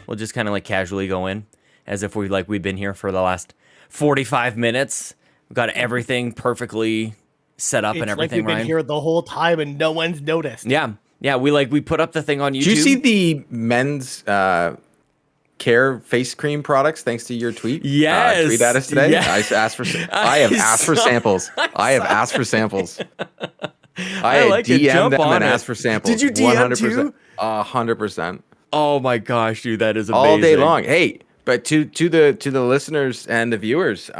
We'll just kind of like casually go in as if we've been here for the last 45 minutes. We've got everything perfectly set up and It's like everything, we've been Ryan. here the whole time and no one's noticed. Yeah. We put up the thing on YouTube. Did you see the men's care face cream products thanks to your tweet? Yes. Tweet at us today. Yes. I have asked for samples. I have asked for samples. I like it. DM'd Jump them on and it. asked for samples. Did you DM too? 100%. Oh my gosh, dude, that is amazing. All day long. Hey, but to the listeners and the viewers,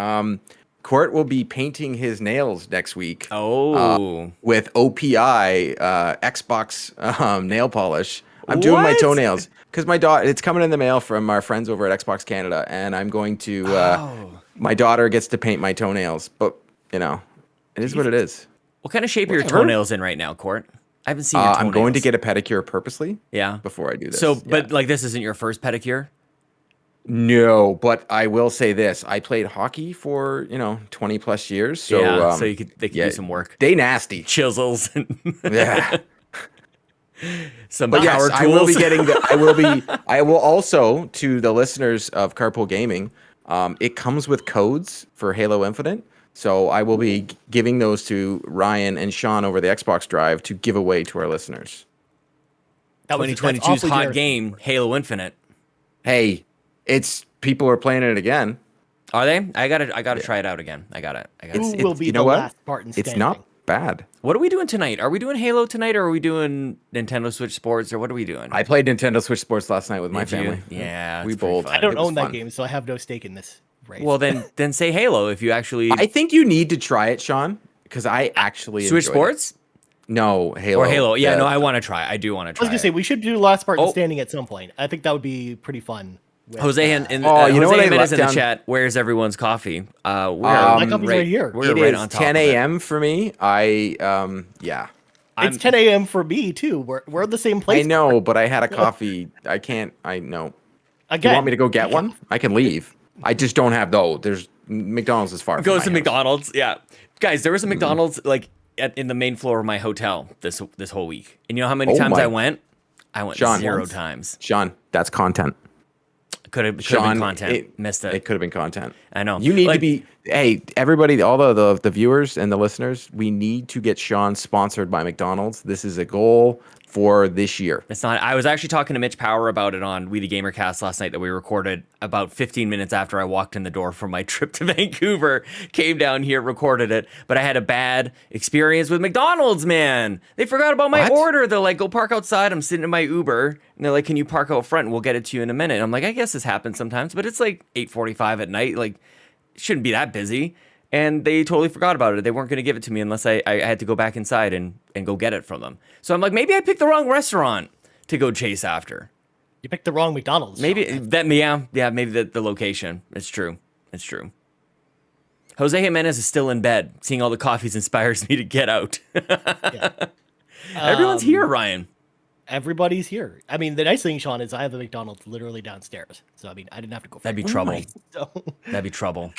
Court will be painting his nails next week. With OPI Xbox nail polish. I'm doing my toenails because my daughter. It's coming in the mail from our friends over at Xbox Canada, and I'm going to. My daughter gets to paint my toenails, but it is what it is. What kind of shape are your toenails in right now, Court? I haven't seen your toenails. I'm going to get a pedicure purposely. Yeah. Before I do this. So, but like this isn't your first pedicure? No, but I will say this: I played hockey for 20 plus years, so so they could do some work. They nasty chisels. Yeah. Some but power yes, tools. I will be getting. I will also, to the listeners of Carpool Gaming, it comes with codes for Halo Infinite, so I will be giving those to Ryan and Sean over the Xbox Drive to give away to our listeners. 2022's hot game, Halo Infinite. Hey. People are playing it again. Are they? I gotta try it out again. I got it. Who will be the last Spartan standing? It's not bad. What are we doing tonight? Are we doing Halo tonight, or are we doing Nintendo Switch Sports, or what are we doing? I played Nintendo Switch Sports last night with my family. Yeah, we bowled. I don't own that game, so I have no stake in this race. Well, then say Halo if you actually. I think you need to try it, Sean, because I actually Switch Sports. No, Halo. Or Halo. Yeah, no, I want to try. I do want to try. I was gonna say we should do Last Spartan Standing at some point. I think that would be pretty fun. Jose and you know what I Jimenez in the down? chat. Where's everyone's coffee? My coffee's right here. We're It right is on top 10 of it. a.m. for me. It's 10 a.m. for me too. We're in the same place. I know, but I had a coffee. I can't. I know. Again, You want me to go get one? I can leave. I just don't have though. There's McDonald's is far. Goes to from my house. McDonald's. Yeah, guys, there was a McDonald's like in the main floor of my hotel this whole week. And you know how many times I went? I went Sean, 0 times. Sean, that's content. Could have been content. Missed it. It could have been content. I know. You need to be. Hey, everybody, all the viewers and the listeners, we need to get Sean sponsored by McDonald's. This is a goal for this year. It's not. I was actually talking to Mitch Power about it on We the Gamercast last night that we recorded about 15 minutes after I walked in the door from my trip to Vancouver. Came down here, recorded it, but I had a bad experience with McDonald's, man. They forgot about my order. They're like, go park outside. I'm sitting in my Uber. And they're like, can you park out front and we'll get it to you in a minute. And I'm like, I guess this happens sometimes, but it's like 8:45 at night. Like, it shouldn't be that busy. And they totally forgot about it. They weren't going to give it to me unless I had to go back inside and go get it from them. So I'm like, maybe I picked the wrong restaurant to go chase after. You picked the wrong McDonald's. Maybe that. Yeah. Maybe the location. It's true. It's true. Jose Jimenez is still in bed. Seeing all the coffees inspires me to get out. Everyone's here, Ryan. Everybody's here. I mean, the nice thing, Sean, is I have a McDonald's literally downstairs. So I mean, I didn't have to go. That'd be trouble. So. That'd be trouble.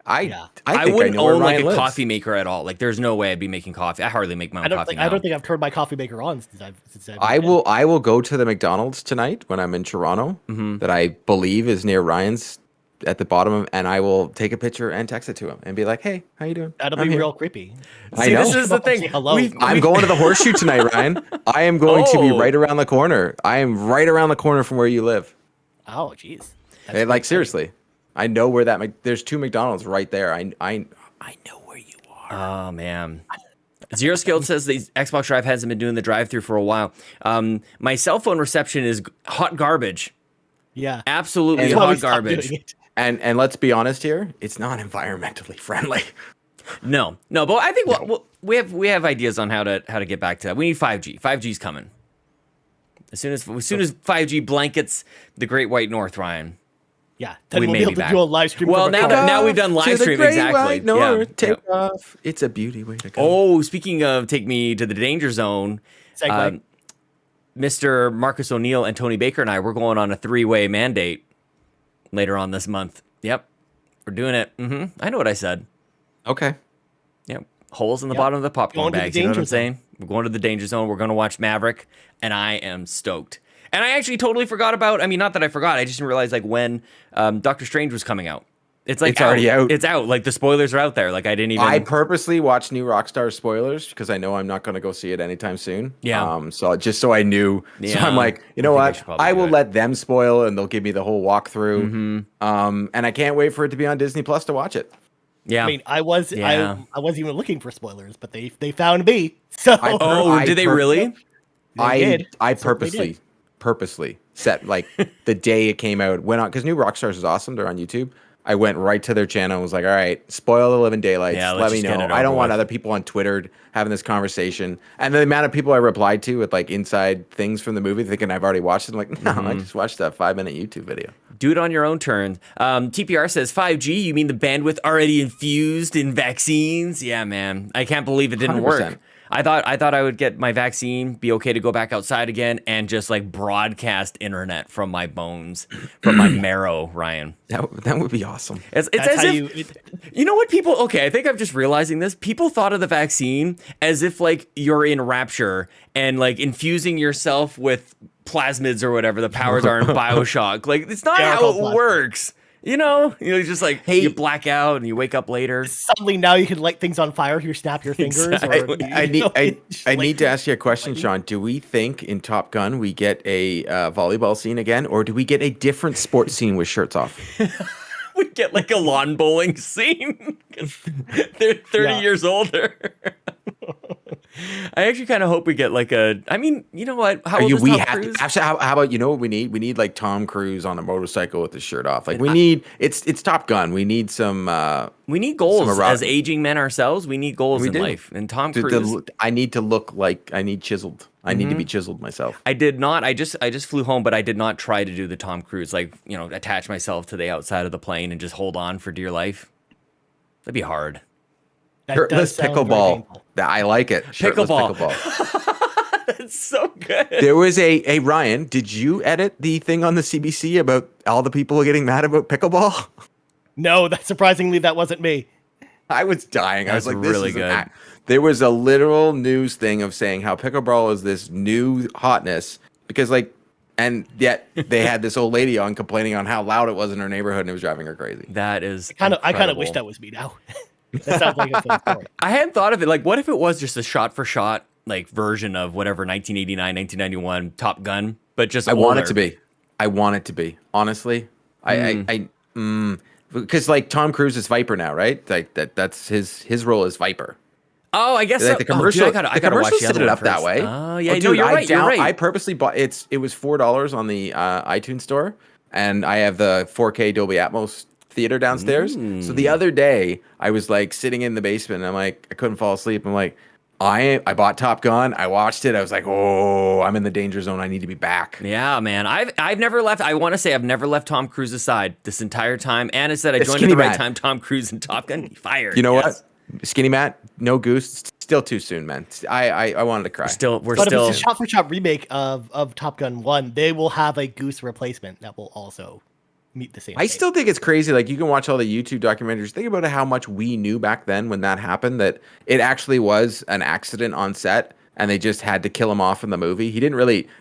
I wouldn't know where own like Ryan a lives. coffee maker at all. Like, there's no way I'd be making coffee. I hardly make my own coffee now. I don't think I've turned my coffee maker on since I've I will go to the McDonald's tonight when I'm in Toronto that I believe is near Ryan's at the bottom, and I will take a picture and text it to him and be like, "Hey, how you doing?" That'll I'm be here." real creepy. I know. This is the thing. Hello. I'm going to the Horseshoe tonight, Ryan. I am going to be right around the corner. I am right around the corner from where you live. Oh, jeez. Hey, like seriously, I know where there's 2 McDonald's right there. I know where you are. Oh man. Zero Skilled says the Xbox Drive hasn't been doing the drive-through for a while. My cell phone reception is hot garbage. Yeah. Absolutely That's why we hot stopped garbage. doing it. And let's be honest here, it's not environmentally friendly. No, but I think we have ideas on how to get back to that. We need 5G. 5G's coming. As soon as 5G blankets the Great White North, Ryan. Yeah, then we we'll may be able be to back. do a live stream. Well, from a now car. that we've done live To the stream, great exactly. white north, Yeah. take off. It's a beauty way to go. Oh, speaking of take me to the danger zone, Segue. Mr. Marcus O'Neill and Tony Baker and I, we're going on a 3-way mandate later on this month. Yep, we're doing it. I know what I said. Okay. Yep, holes in the bottom of the popcorn Going to the bags. You know what danger I'm saying? We're going to the danger zone. We're going to watch Maverick, and I am stoked. And I actually totally forgot about. I mean, not that I forgot. I just didn't realize like when Doctor Strange was coming out. It's like it's already out. It's out. Like the spoilers are out there. Like I didn't even. I purposely watched New Rockstar spoilers because I know I'm not going to go see it anytime soon. Yeah. So just so I knew. Yeah. So I'm like, you know what? I will let them spoil and they'll give me the whole walkthrough. And I can't wait for it to be on Disney Plus to watch it. Yeah. I mean, I wasn't even looking for spoilers, but they found me. So did they really? I purposely set like the day it came out, went on because New Rockstars is awesome. They're on YouTube. I went right to their channel and was like, all right, spoil the living daylights. Let me know. I don't want other people on Twitter having this conversation. And the amount of people I replied to with like inside things from the movie thinking I've already watched it. I'm like, no, I just watched that 5-minute YouTube video. Do it on your own terms. TPR says 5G, you mean the bandwidth already infused in vaccines? Yeah, man. I can't believe it didn't 100%. work. I thought I would get my vaccine, be okay to go back outside again, and just like broadcast internet from my bones, from my marrow, Ryan. That would be awesome. It's as if you know what people. Okay, I think I'm just realizing this. People thought of the vaccine as if like you're in Rapture and like infusing yourself with plasmids or whatever the powers are in BioShock. Like it's not how it works. You know, just like you black out and you wake up later. Suddenly now you can light things on fire if you snap your fingers. Exactly. I need to ask you a question, Sean. Do we think in Top Gun we get a volleyball scene again, or do we get a different sports scene with shirts off? We get like a lawn bowling scene. They're 30 years older. I actually kind of hope we get like I mean, you know what? How old is Tom Cruise? Actually, how about, you know what we need? We need like Tom Cruise on a motorcycle with his shirt off. Like it's Top Gun. We need some. We need goals as aging men ourselves. We need goals in life. And Tom Cruise. I need to look like I need chiseled. I need to be chiseled myself. I did not. I just flew home, but I did not try to do the Tom Cruise, like, attach myself to the outside of the plane and just hold on for dear life. That'd be hard. Shirtless pickleball. I like it. Pickleball. That's so good. There was a Ryan, did you edit the thing on the CBC about all the people getting mad about pickleball? No, surprisingly, that wasn't me. I was dying. That's I was like, this really is good. There was a literal news thing of saying how pickleball is this new hotness because and yet they had this old lady on complaining on how loud it was in her neighborhood and it was driving her crazy. That is I kind of wish that was me now. That sounds like a fun story. I hadn't thought of it. Like, what if it was just a shot for shot like version of whatever 1989, 1991 Top Gun, but just older? I want it to be. Honestly, because like Tom Cruise is Viper now, right? Like that's his role is Viper. Oh, I guess like the commercial. I gotta watch the other set it one up first. that way. Oh yeah, dude, you're right. You're right. I purposely bought it. It was $4 on the iTunes store, and I have the 4K Dolby Atmos theater downstairs. So the other day, I was like sitting in the basement, and I'm like, I couldn't fall asleep. I'm like, I bought Top Gun. I watched it. I was like, oh, I'm in the danger zone. I need to be back. Yeah, man. I've never left. I want to say I've never left Tom Cruise's side this entire time. Anna said I joined at the right time. Tom Cruise and Top Gun. He fired. You know what? Skinny Matt, no goose. Still too soon, man. I wanted to cry. We're but still. If it's a shot-for-shot remake of Top Gun 1, they will have a goose replacement that will also meet the same. I still think it's crazy. Like, you can watch all the YouTube documentaries. Think about how much we knew back then when that happened, that it actually was an accident on set and they just had to kill him off in the movie. He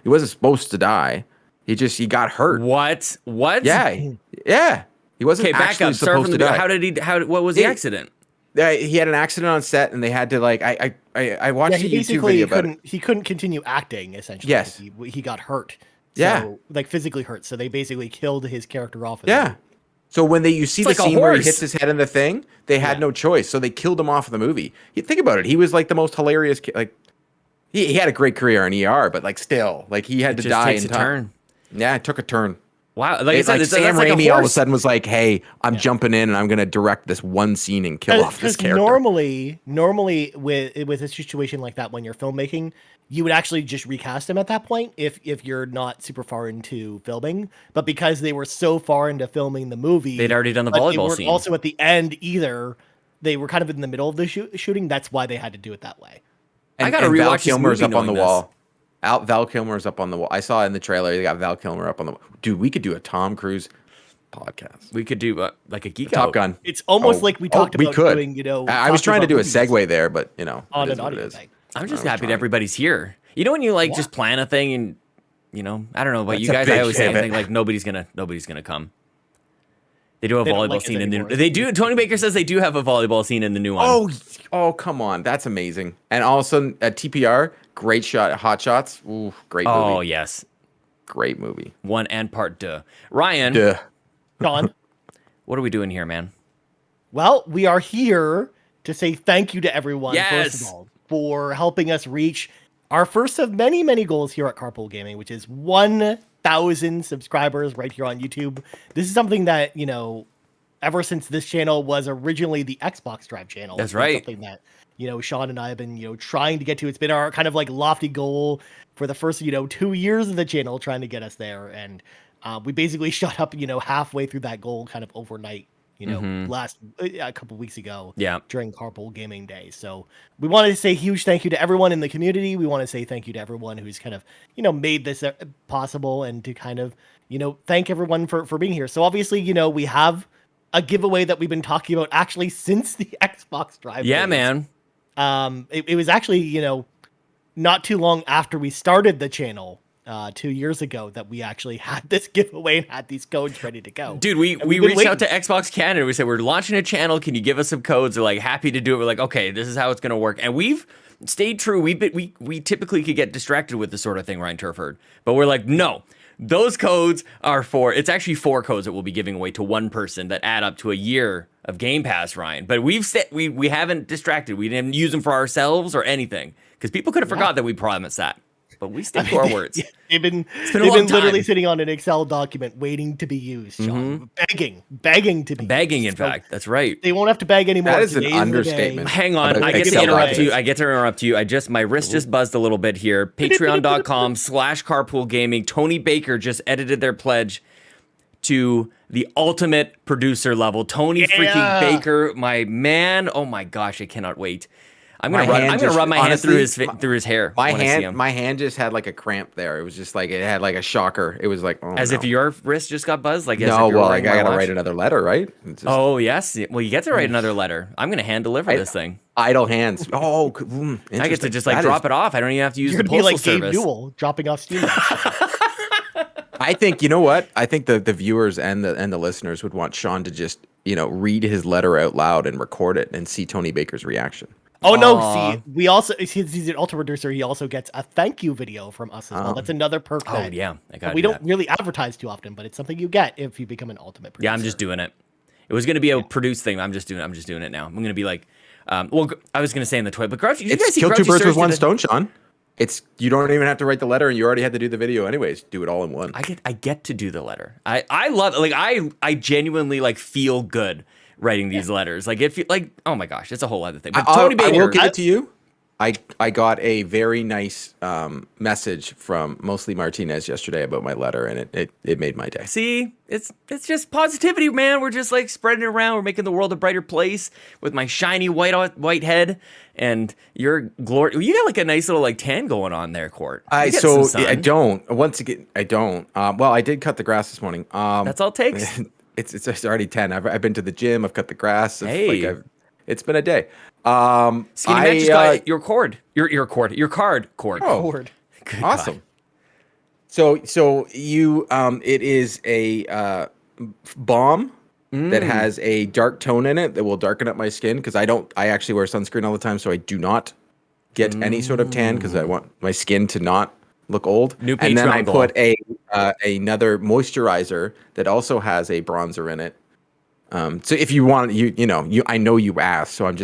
wasn't supposed to die. He got hurt. What? Yeah. He wasn't actually supposed to die. What was the accident? He had an accident on set and they had to I watched a YouTube video about it. He couldn't continue acting, essentially. Yes. He got hurt. Like physically hurt. So they basically killed his character off. So when you see the scene where he hits his head in the thing, they had no choice. So they killed him off of the movie. You think about it. He was like the most hilarious. He had a great career in ER, but still, he had to die in time. Turn. Yeah, it took a turn. Wow, like Sam Raimi all of a sudden was like, "Hey, I'm jumping in and I'm going to direct this one scene and kill off this character." Normally, with a situation like that, when you're filmmaking, you would actually just recast him at that point if you're not super far into filming. But because they were so far into filming the movie, they'd already done the volleyball scene. Also, at the end, either they were kind of in the middle of the shooting. That's why they had to do it that way. I got to rewatch Val this Kilmer's movie up on the this. wall. Val Kilmer's up on the wall. I saw in the trailer they got Val Kilmer up on the wall. Dude, we could do a Tom Cruise podcast. We could do like a geek Top out. Gun. It's almost like we talked about doing, I was trying to do a segue there, but on an audio thing. I'm just happy that everybody's here. You know when you just plan a thing and you know, I don't know about That's you a guys. big I always pivot. think like nobody's gonna come. They do a They don't volleyball like us scene in the. anymore. They do. Tony Baker says they do have a volleyball scene in the new one. Oh, come on, that's amazing. And also at TPR, great shot, Hot Shots. Ooh, great movie. Oh yes, Great movie. one and part two. Ryan, Duh. Sean. what are we doing here, man? Well, we are here to say thank you to everyone, first Yes. of all, for helping us reach our first of many, many goals here at Carpool Gaming, which is 1,000 subscribers right here on YouTube. This is something that, you know, ever since this channel was originally the Xbox Drive channel. That's it's been right. Something that, you know, Sean and I have been, you know, trying to get to. It's been our kind of like lofty goal for the first, you know, 2 years of the channel, trying to get us there. And we basically shot up, you know, halfway through that goal kind of overnight, you know, a couple weeks ago. Yeah. During Carpool Gaming Day. So we wanted to say huge thank you to everyone in the community. We want to say thank you to everyone who's kind of, you know, made this possible, and to kind of, you know, thank everyone for being here. So obviously, you know, we have a giveaway that we've been talking about actually since the Xbox Drive. Yeah, days. man. It was actually, you know, not too long after we started the channel 2 years ago that we actually had this giveaway and had these codes ready to go. Dude, we we've been reached out waiting. to Xbox Canada. We said, we're launching a channel. Can you give us some codes? They're like, happy to do it. We're like, okay, this is how it's going to work. And we've stayed true. We typically could get distracted with this sort of thing, Ryan Turford. But we're like, no, those codes are it's actually 4 codes that we'll be giving away to one person that add up to a year of Game Pass, Ryan. But we haven't distracted. We didn't use them for ourselves or anything, because people could have forgot that we promised that. But we stick to our words. Yeah, they've been been a long literally time. sitting on an Excel document waiting to be used, Sean. Begging to be Begging, in used. So fact. That's right. they won't have to beg anymore. That is an Today's the understatement. day. Hang on, But I get to Excel interrupt you. documents. I get to interrupt you. My wrist just buzzed a little bit here. Patreon.com/carpool gaming. Tony Baker just edited their pledge to the ultimate producer level. Tony freaking Baker, my man. Oh my gosh, I cannot wait. I'm gonna run my hand through his hair. My when I see him. my hand just had like a cramp there. It was just like it had like a shocker. It was like, oh, As if your wrist just got buzzed. Like, as no. if you're Well, wearing like, I my gotta watch? write another letter, right? It's just Oh yes. Well, you get to write another letter. I'm gonna hand deliver this thing. idle hands. Oh, I get to just like drop it off. I don't even have to use You're the gonna be postal like Gabe service. Newell dropping off Steam. I think, you know what? I think the viewers and the listeners would want Sean to just, you know, read his letter out loud and record it and see Tony Baker's reaction. Oh no! Aw. See, we also he's an ultimate producer. He also gets a thank you video from us as well. That's another perk. Oh that yeah, I got we don't really advertise too often, but it's something you get if you become an ultimate producer. Yeah, I'm just doing it. It was gonna be a produced thing. I'm just doing it now. I'm gonna be like, well, I was gonna say in the toilet, but Grouchy, you guys It's see kill two Grouchy birds with Surge one did a- stone, Sean. It's you don't even have to write the letter, and you already had to do the video anyways. Do it all in one. I get to do the letter. I love, like, I genuinely like feel good writing these letters. Like, if you like, oh my gosh, it's a whole other thing. But Tony I Baker, will give it to you. I got a very nice message from mostly Martinez yesterday about my letter, and it made my day. see, it's just positivity, man. We're just like spreading it around. We're making the world a brighter place with my shiny white head and your glory. You got like a nice little like tan going on there, Court. You get some sun. I don't. Once again, I don't. Well, I did cut the grass this morning. That's all it takes. It's already 10. I've been to the gym. I've cut the grass. Hey. It's been a day. Skinny Man just got your card cord. Oh, Forward. Good awesome. God. So you it is a balm that has a dark tone in it that will darken up my skin, because I actually wear sunscreen all the time, so I do not get any sort of tan because I want my skin to not look old. New and then Patreon I goal. put another moisturizer that also has a bronzer in it. So if you want, I know you asked, so I'm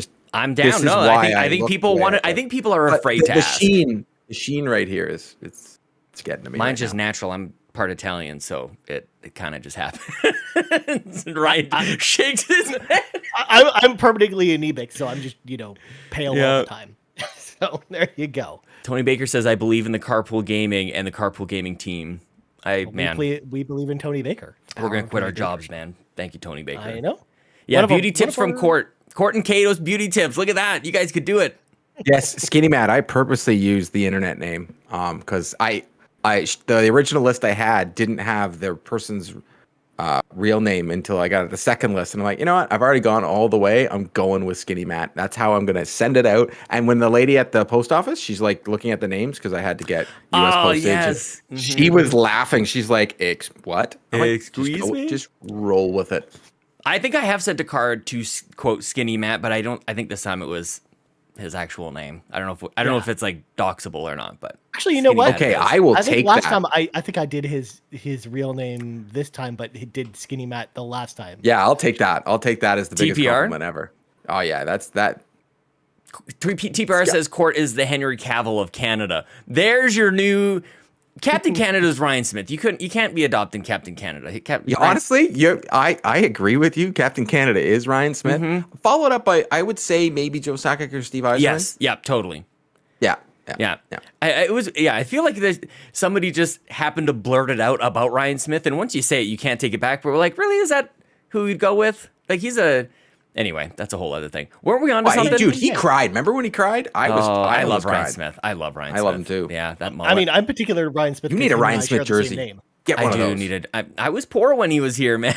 down. This is No, why I think look people the way want I it. I look. think people are But afraid the to ask. sheen, the sheen right here it's getting to me. Mine's right just now. natural. I'm part Italian, so it kind of just happens. Ryan shakes his head. I'm permanently anemic, so I'm just pale all Yeah. the time. So there you go. Tony Baker says, "I believe in the Carpool Gaming and the Carpool Gaming team." We believe in Tony Baker. We're gonna Power quit our Tony jobs, man. Thank you, Tony Baker. Baker. I know. Yeah, One of beauty our- tips one from of our- Court and Cato's beauty tips. Look at that. You guys could do it. Yes, Skinny Matt. I purposely used the internet name because the original list I had didn't have their person's real name until I got the second list, and I'm like, you know what? I've already gone all the way. I'm going with Skinny Matt. That's how I'm gonna send it out. And when the lady at the post office, she's like looking at the names because I had to get U.S. postage. Yes. She was laughing. She's like, what? I'm like, Excuse me? Just roll with it. I think I have sent a card to quote Skinny Matt, but I think this time it was his actual name. I don't know if it's like doxable or not, but actually, you know what? Okay, I will take last that. time I think I did his real name this time, but he did Skinny Matt the last time. Yeah, I'll take that. I'll take that as the biggest TPR? compliment ever. Oh yeah, that's that. TPR says Court is the Henry Cavill of Canada. There's your new Captain Canada's Ryan Smith. You can't be adopting Captain Canada. Honestly, I agree with you. Captain Canada is Ryan Smith. Followed up by, I would say, maybe Joe Sakic or Steve Yzerman. Yes, yeah, totally. Yeah. I feel like somebody just happened to blurt it out about Ryan Smith, and once you say it, you can't take it back. But we're like, really, is that who you'd go with? Like, anyway, that's a whole other thing. Weren't we on to something? Dude, he cried. Remember when he cried? I love Ryan Smith. I love Ryan Smith. I love him too. Yeah, that mullet. I mean, I'm particular to Ryan Smith. You need a Ryan Smith jersey. Get one of those. Need it. I was poor when he was here, man.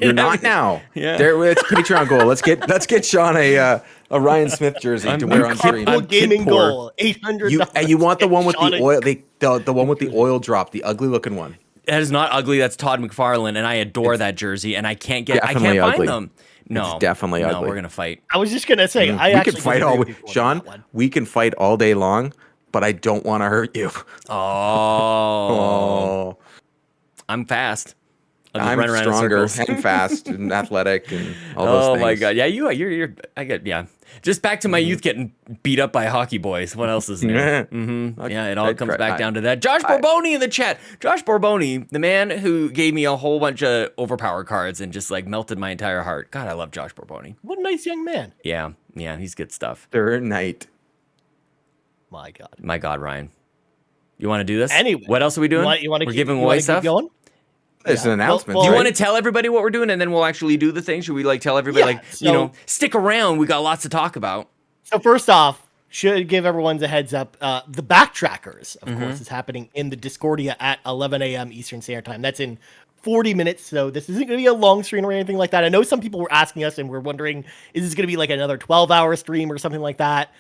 You're not now. Yeah. It's Patreon goal. Let's get Sean a Ryan Smith jersey to wear on stream. Gaming goal, $800. And you want the one with the oil, the one with the oil drop, the ugly looking one. That is not ugly. That's Todd McFarlane, and I adore that jersey, and I can't find ugly. them. No, it's definitely ugly. No, we're gonna fight. I was just gonna say, we can fight Sean. We can fight all day long, but I don't want to hurt you. Oh. I'm fast. I'm stronger and fast and athletic and all those things. Oh my god, yeah, yeah. Just back to my youth getting beat up by hockey boys. What else is new? Yeah, it all comes back down to that. Josh Borboni in the chat. Josh Borboni, the man who gave me a whole bunch of overpower cards and just like melted my entire heart. God, I love Josh Borboni. What a nice young man. Yeah, he's good stuff. Third night. My God, Ryan. You want to do this? Anyway, what else are we doing? We're giving away stuff. Going? It's an announcement. Do you want to tell everybody what we're doing, and then we'll actually do the thing? Should we tell everybody, stick around? We got lots to talk about. So first off, should give everyone a heads up. The Backtrackers, of course, is happening in the Discordia at 11 a.m. Eastern Standard Time. That's in 40 minutes, so this isn't going to be a long stream or anything like that. I know some people were asking us, and we're wondering, is this going to be like another 12-hour stream or something like that?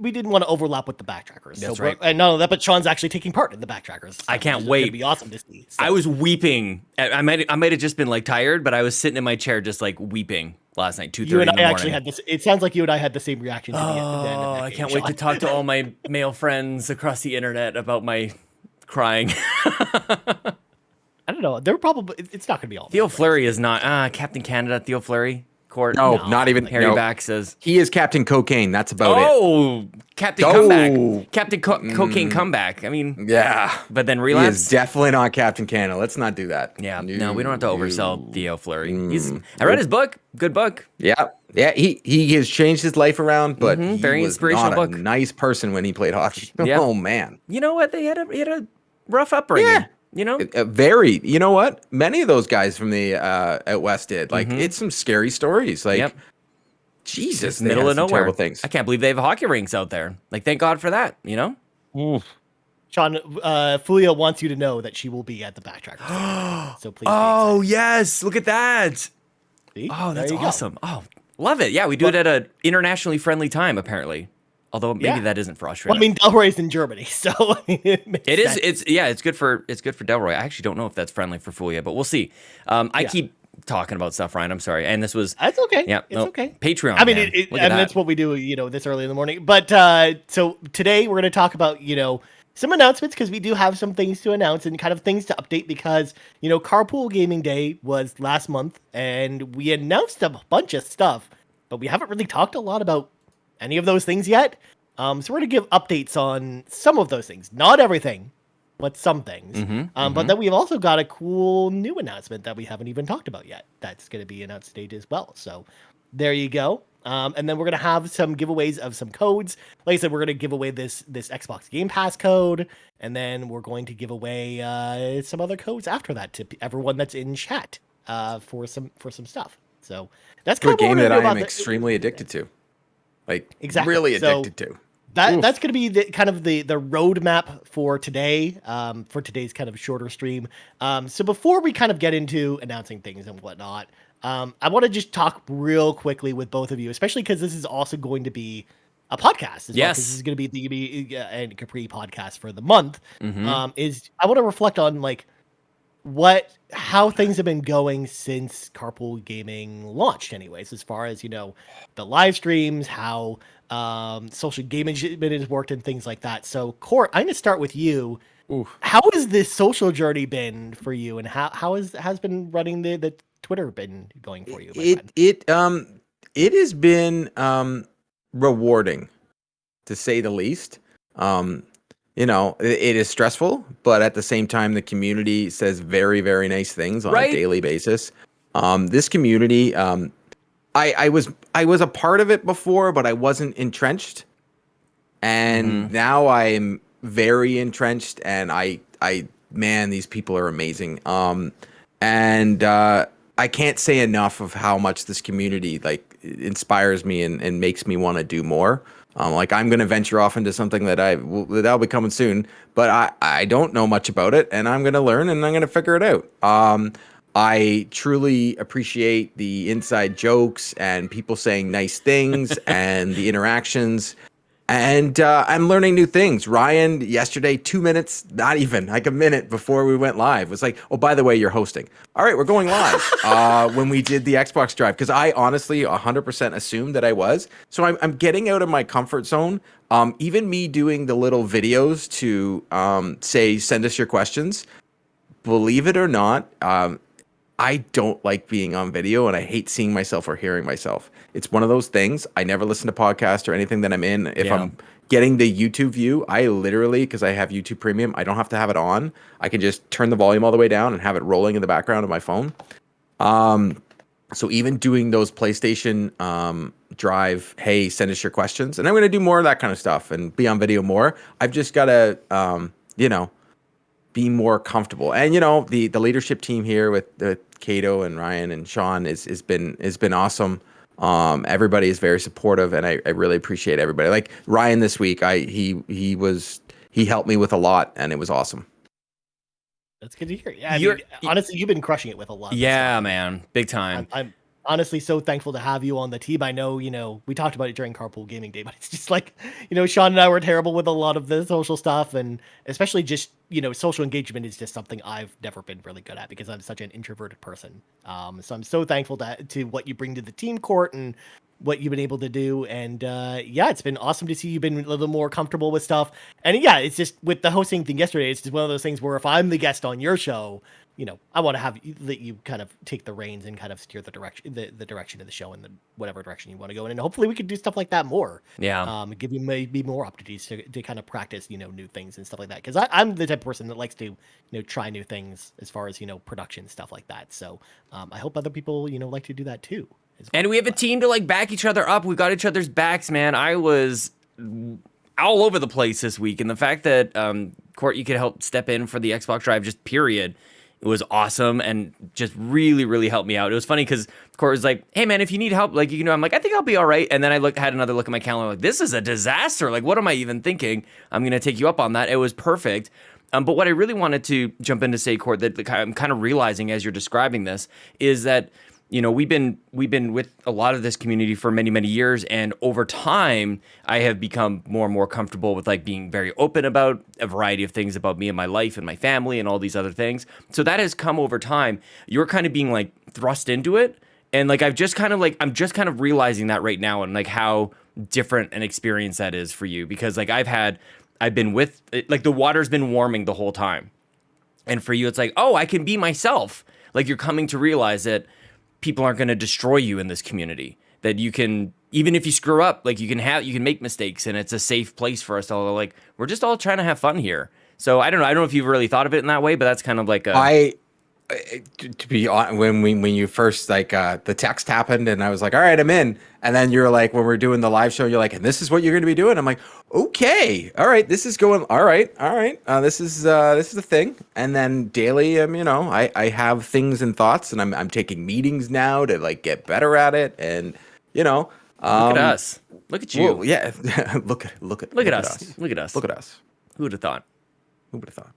We didn't want to overlap with the Backtrackers. That's right. And not only that, but Sean's actually taking part in the Backtrackers. So I can't wait. It'd be awesome to see. So. I was weeping. I might have just been tired, but I was sitting in my chair just weeping last night, 2:30 in the morning. You and I actually had this. It sounds like you and I had the same reaction to the end of that I can't wait to talk to all my male friends across the internet about my crying. I don't know. They're probably. It's not going to be all. Theo Fleury is not Captain Canada. Theo Fleury. Court. No, not even. Harry Back says he is Captain Cocaine. That's about it. Oh, Captain Comeback. Captain Cocaine Comeback. I mean, yeah. But then relapse. He is definitely not Captain Canada. Let's not do that. Yeah. No, we don't have to oversell Theo Fleury. I read his book. Good book. Yeah. Yeah. He has changed his life around, but he very was inspirational not book. a nice person when he played hockey. Yeah. Oh man. You know what? He had a rough upbringing. Yeah. You know, very. You know what? Many of those guys from the out west did. It's some scary stories. Jesus, middle of nowhere. Terrible things. I can't believe they have hockey rinks out there. Thank God for that. You know. Oof. Sean, Fulia wants you to know that she will be at the Backtrackers. So please. Oh yes, look at that. See? Oh, that's awesome. Oh, love it. Yeah, we do it at an internationally friendly time, apparently. Although maybe that isn't for Australia. Well, I mean, Delroy's in Germany, so it is. It's good for Delroy. I actually don't know if that's friendly for Fulia, but we'll see. I keep talking about stuff, Ryan. I'm sorry. And this was that's okay. Yeah, it's okay. Patreon. I mean, that's what we do. This early in the morning. But so today we're going to talk about some announcements because we do have some things to announce and kind of things to update because Carpool Gaming Day was last month and we announced a bunch of stuff, but we haven't really talked a lot about any of those things yet. So we're going to give updates on some of those things. Not everything, but some things. But then we've also got a cool new announcement that we haven't even talked about yet. That's going to be announced today as well. So there you go. And then we're going to have some giveaways of some codes. Like I said, we're going to give away this Xbox Game Pass code. And then we're going to give away some other codes after that to everyone that's in chat for some stuff. So that's kind a of game that I am extremely addicted to. Really addicted to. That's going to be the kind of the roadmap for today, for today's kind of shorter stream. So before we kind of get into announcing things and whatnot, I want to just talk real quickly with both of you, especially because this is also going to be a podcast as well. 'Cause this is going to be the and Capri podcast for the month. Is I want to reflect on like how things have been going since Carpool Gaming launched, anyways, as far as the live streams, how social engagement has worked and things like that. So Court, I'm gonna start with you. How has this social journey been for you, and how has been running the Twitter been going for you? It has been rewarding, to say the least. It is stressful, but at the same time, the community says very, very nice things on a daily basis. This community, I was a part of it before, but I wasn't entrenched, and now I'm very entrenched. And man, these people are amazing. And I can't say enough of how much this community inspires me and makes me want to do more. I'm going to venture off into something that'll be coming soon, but I don't know much about it, and I'm going to learn and I'm going to figure it out. I truly appreciate the inside jokes and people saying nice things and the interactions. And I'm learning new things. Ryan, yesterday, 2 minutes, not even, like a minute before we went live, was like, oh, by the way, you're hosting. All right, we're going live when we did the Xbox Drive, because I honestly 100% assumed that I was. So I'm getting out of my comfort zone. Even me doing the little videos to say, send us your questions. Believe it or not, I don't like being on video, and I hate seeing myself or hearing myself. It's one of those things. I never listen to podcasts or anything that I'm in. If I'm getting the YouTube view, I literally, because I have YouTube Premium, I don't have to have it on. I can just turn the volume all the way down and have it rolling in the background of my phone. So even doing those PlayStation Drive, hey, send us your questions. And I'm going to do more of that kind of stuff and be on video more. I've just got to, be more comfortable. And, the leadership team here with Kato and Ryan and Sean has been awesome. Everybody is very supportive, and I really appreciate everybody. Like Ryan this week, he helped me with a lot, and it was awesome. That's good to hear. Yeah, honestly, you've been crushing it with a lot. Yeah, man, big time. I'm honestly so thankful to have you on the team. I know, we talked about it during Carpool Gaming Day, but it's just like, Sean and I were terrible with a lot of the social stuff, and especially just, social engagement is just something I've never been really good at because I'm such an introverted person. So I'm so thankful to what you bring to the team, Court, and what you've been able to do. And it's been awesome to see you've been a little more comfortable with stuff. And yeah, it's just with the hosting thing yesterday, it's just one of those things where if I'm the guest on your show, I want to let you kind of take the reins and kind of steer the direction of the show in whatever direction you want to go in. And hopefully we could do stuff like that more. Yeah. Give you maybe more opportunities to kind of practice, new things and stuff like that. Cause I'm the type of person that likes to, try new things as far as, production, stuff like that. So I hope other people, like to do that too. And we have a team to back each other up. We got each other's backs, man. I was all over the place this week. And the fact that, Court, you could help step in for the Xbox Drive, just period. It was awesome and just really, really helped me out. It was funny because Court was like, hey, man, if you need help, you can I'm like, I think I'll be all right. And then I had another look at my calendar. Like, this is a disaster. What am I even thinking? I'm going to take you up on that. It was perfect. But what I really wanted to jump in to say, Court, that I'm kind of realizing as you're describing this is that, we've been with a lot of this community for many, many years, and over time, I have become more and more comfortable with being very open about a variety of things about me and my life and my family and all these other things. So that has come over time. You're kind of being thrust into it, and I'm just kind of realizing that right now, and how different an experience that is for you, because I've been with the water's been warming the whole time, and for you it's oh, I can be myself. You're coming to realize that people aren't going to destroy you in this community, that you can, even if you screw up, you can make mistakes, and it's a safe place for us all. We're just all trying to have fun here. So I don't know if you've really thought of it in that way, but that's kind of to be honest, when you first the text happened and I was like, all right, I'm in. And then you're like, when we're doing the live show, you're like, and this is what you're going to be doing. I'm like, okay, all right, this is going, all right. This is the thing. And then daily, I have things and thoughts, and I'm taking meetings now to get better at it. And look at us. Look at you. Whoa, yeah. look at us. Look at us. Look at us. Who would have thought? Who would have thought?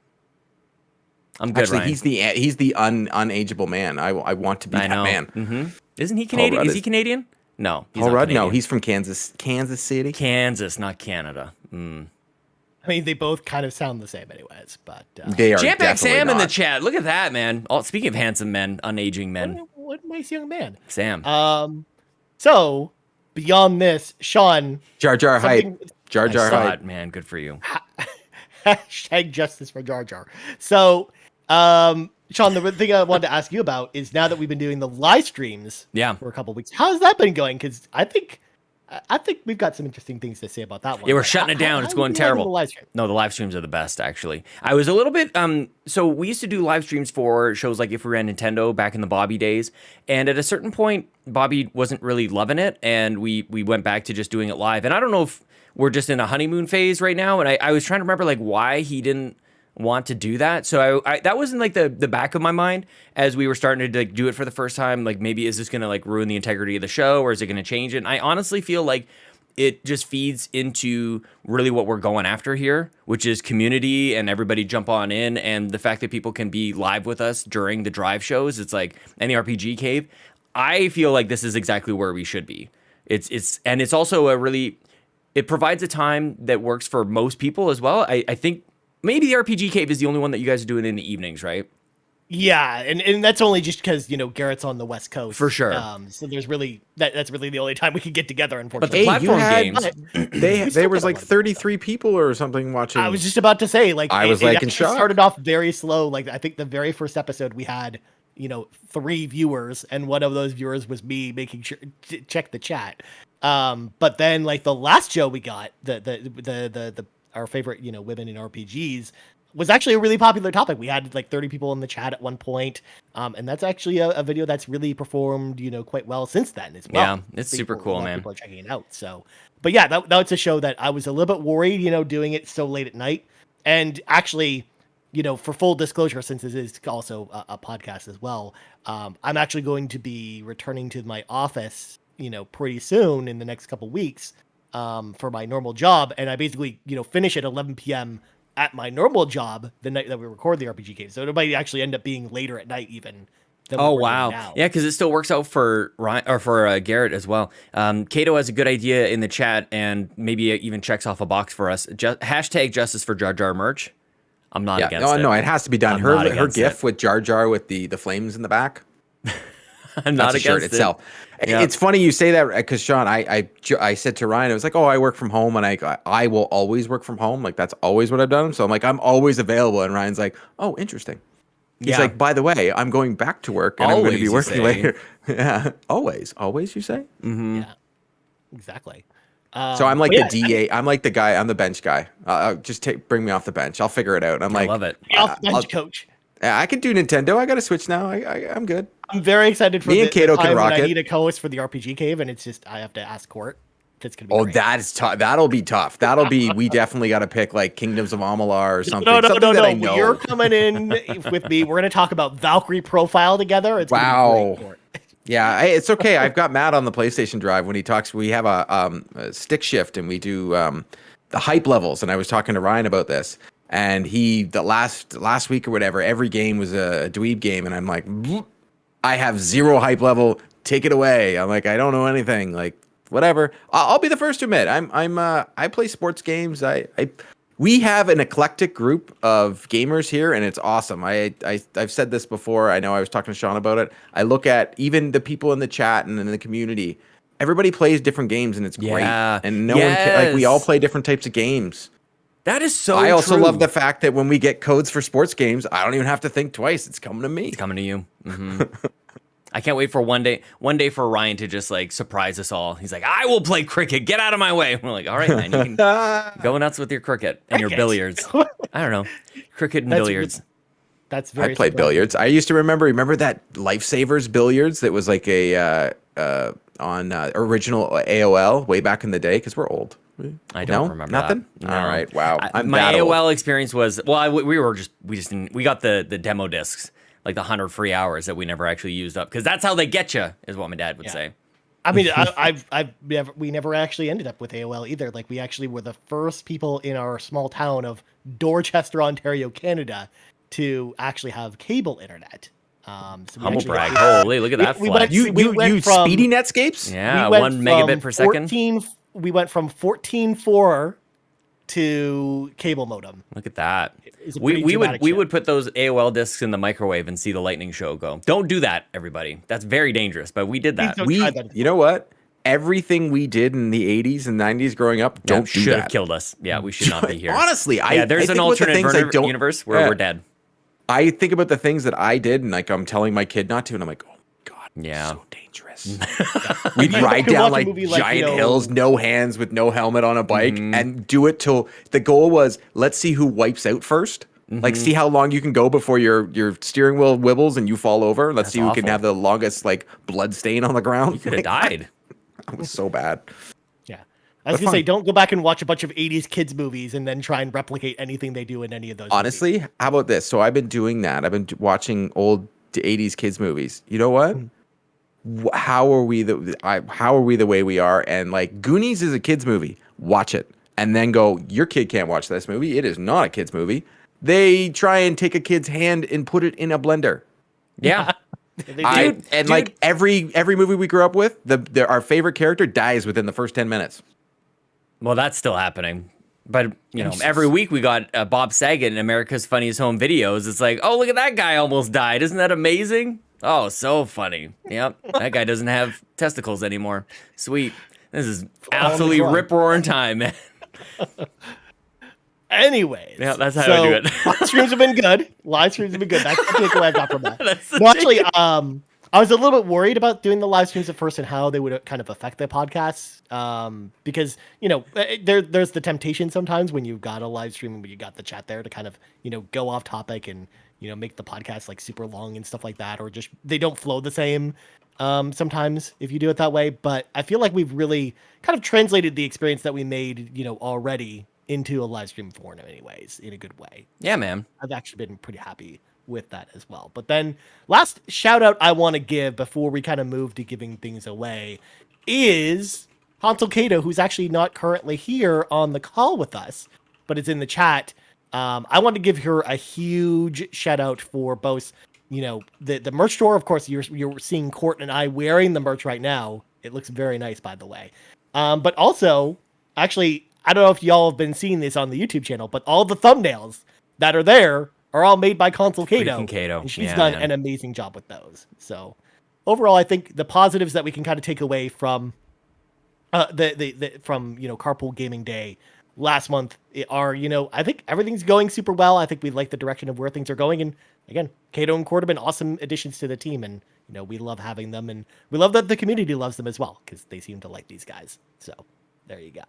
I'm good. Actually, Ryan. he's the unageable man. I want to be that man. Mm-hmm. Isn't he Canadian? Is he Canadian? No. Paul Rudd? No, he's from Kansas City. Kansas, not Canada. I mean, they both kind of sound the same, anyways. But they are Jam-Pack Sam not. in the chat. Look at that, man. Oh, speaking of handsome men, unaging men. What a nice young man, Sam. So beyond this, Sean. Jar Jar hype. Jar Jar hype. Man, good for you. Hashtag justice for Jar Jar. So, Sean, the thing I wanted to ask you about is now that we've been doing the live streams for a couple of weeks, how's that been going? Because I think we've got some interesting things to say about that one. Yeah, we're shutting it down. It's going terrible. No, the live streams are the best, actually. I was a little bit, so we used to do live streams for shows like If We Ran Nintendo back in the Bobby days. And at a certain point, Bobby wasn't really loving it. And we went back to just doing it live. And I don't know if we're just in a honeymoon phase right now. And I was trying to remember like why he didn't want to do that. So I that was in like the back of my mind as we were starting to like do it for the first time. Like maybe is this going to like ruin the integrity of the show, or is it going to change it? And I honestly feel like it just feeds into really what we're going after here, which is community and everybody jump on in, and the fact that people can be live with us during the drive shows. It's like any RPG cave. I feel like this is exactly where we should be. It's also it provides a time that works for most people as well. I think maybe the RPG Cave is the only one that you guys are doing in the evenings, right? Yeah, and that's only just because Garrett's on the West Coast for sure. So there's really that's really the only time we can get together. Unfortunately, but the platform games, there was like 33 people or something watching. I was just about to say, like, I was like in shock. Started off very slow. Like I think the very first episode we had 3 viewers, and one of those viewers was me making sure to check the chat. But then like the last show we got, the our favorite, women in RPGs, was actually a really popular topic. We had like 30 people in the chat at one point. And that's actually a video that's really performed, quite well since then as well. Yeah, it's super cool, man. People are checking it out. So, but yeah, that's a show that I was a little bit worried, doing it so late at night. And actually, for full disclosure, since this is also a podcast as well, I'm actually going to be returning to my office, pretty soon in the next couple weeks. For my normal job, and I basically, finish at 11 p.m. at my normal job the night that we record the RPG Cave. So it might actually end up being later at night even. Oh wow, yeah, because it still works out for Ryan or for Garrett as well. Kato has a good idea in the chat, and maybe even checks off a box for us. Hashtag justice for Jar Jar merch. I'm not against it. No, it has to be done. Her GIF with Jar Jar with the flames in the back. I'm not against shirt itself. Yeah. It's funny you say that because Sean, I said to Ryan, I was like, oh, I work from home, and I will always work from home. Like that's always what I've done. So I'm like, I'm always available. And Ryan's like, oh, interesting. He's like, by the way, I'm going back to work, and always, I'm going to be working later. Yeah, always, you say. Mm-hmm. Yeah, exactly. So I'm like the DA. I'm like the guy. I'm the bench guy. Just bring me off the bench. I'll figure it out. I love it. Off the bench coach. I can do Nintendo. I got a Switch now. I'm good. I'm very excited for me and Kato can rock it. I need a co-host for the RPG Cave, and it's just I have to ask Court if it's gonna be. Great. That is tough. That'll be tough. That'll be. We definitely got to pick like Kingdoms of Amalur or something. No. That I know. You're coming in with me. We're gonna talk about Valkyrie Profile together. It's wow. Gonna be great, yeah, it's okay. I've got Matt on the PlayStation Drive when he talks. We have a stick shift, and we do the hype levels. And I was talking to Ryan about this. And the last week or whatever, every game was a dweeb game, and I'm like, I have 0 hype level. Take it away. I'm like, I don't know anything. Like, whatever. I'll be the first to admit, I play sports games. We have an eclectic group of gamers here, and it's awesome. I've said this before. I know I was talking to Sean about it. I look at even the people in the chat and in the community. Everybody plays different games, and it's great. And no one like we all play different types of games. That is so I also true. love the fact that when we get codes for sports games, I don't even have to think twice. It's coming to me. It's coming to you. Mm-hmm. I can't wait for one day for Ryan to just like surprise us all. He's like, I will play cricket. Get out of my way. We're like, all right, man, you can go nuts with your cricket and your billiards. I don't know. Cricket and billiards. That's very I played billiards. I used to remember that Lifesavers billiards that was like a on original AOL way back in the day because we're old. I don't remember nothing. That. No. All right, wow. My AOL experience was we got the demo discs, like the 100 free hours that we never actually used up because that's how they get you, is what my dad would say. I mean, we never actually ended up with AOL either. Like, we actually were the first people in our small town of Dorchester, Ontario, Canada, to actually have cable internet. So humble brag. Holy, look at that flex. You speedy Netscapes? Yeah, 1 megabit per second. We went from 14.4 to cable modem. Look at that. We would put those AOL discs in the microwave and see the lightning show go. Don't do that, everybody. That's very dangerous, but we did that. You know what? Everything we did in the 80s and 90s growing up should have killed us. Yeah, we should not be here. Honestly, there's an alternate universe where we're dead. I think about the things that I did, and like I'm telling my kid not to, and I'm like, oh my god, so dangerous. We'd ride down like giant hills, no hands, with no helmet on a bike, and do it till the goal was, let's see who wipes out first. Like, see how long you can go before your steering wheel wibbles and you fall over. Let's see who can have the longest like blood stain on the ground. You could have died. That was so bad. I was going to say, don't go back and watch a bunch of 80s kids movies and then try and replicate anything they do in any of those Honestly, movies. How about this? So I've been doing that. I've been watching old 80s kids movies. You know what? How are we the way we are? And like, Goonies is a kids movie. Watch it. And then go, your kid can't watch this movie. It is not a kids movie. They try and take a kid's hand and put it in a blender. Yeah. Like every movie we grew up with, our favorite character dies within the first 10 minutes. Well, that's still happening. But, every week we got Bob Saget in America's Funniest Home Videos. It's like, oh, look at that guy almost died. Isn't that amazing? Oh, so funny. Yep. That guy doesn't have testicles anymore. Sweet. This is absolutely rip-roaring time, man. Anyways. Yeah, that's how I do it. Live streams have been good. That's the takeaway I got from that. Actually, I was a little bit worried about doing the live streams at first and how they would kind of affect the podcasts. Because, there's the temptation sometimes when you've got a live stream and you got the chat there to kind of, go off topic and, make the podcast like super long and stuff like that, or just they don't flow the same sometimes if you do it that way. But I feel like we've really kind of translated the experience that we made, already into a live stream form anyways, in a good way. Yeah, man. I've actually been pretty happy with that as well. But then last shout out I want to give before we kind of move to giving things away is Hansel Cato, who's actually not currently here on the call with us, but it's in the chat. I want to give her a huge shout out for both, the merch store. Of course, you're seeing Court and I wearing the merch right now. It looks very nice, by the way. But also, actually, I don't know if y'all have been seeing this on the YouTube channel, but all the thumbnails that are there are all made by Hansel Cato. And she's done an amazing job with those. So overall, I think the positives that we can kind of take away from Carpool Gaming Day last month are, I think everything's going super well. I think we like the direction of where things are going. And again, Cato and Court have been awesome additions to the team. And, we love having them. And we love that the community loves them as well, because they seem to like these guys. So there you go.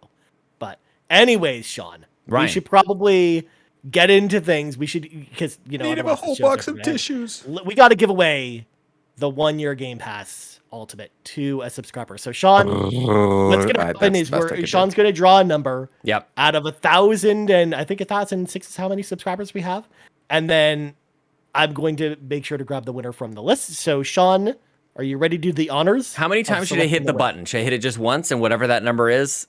But anyways, Sean, we should probably get into things. We should, because, need a whole box of tissues. We got to give away the 1-year Game Pass Ultimate to a subscriber. So Sean, what's going to happen is Sean's going to draw a number out of 1,000, and I think 1,006 is how many subscribers we have. And then I'm going to make sure to grab the winner from the list. So Sean, are you ready to do the honors? How many times should I hit the button? Should I hit it just once and whatever that number is?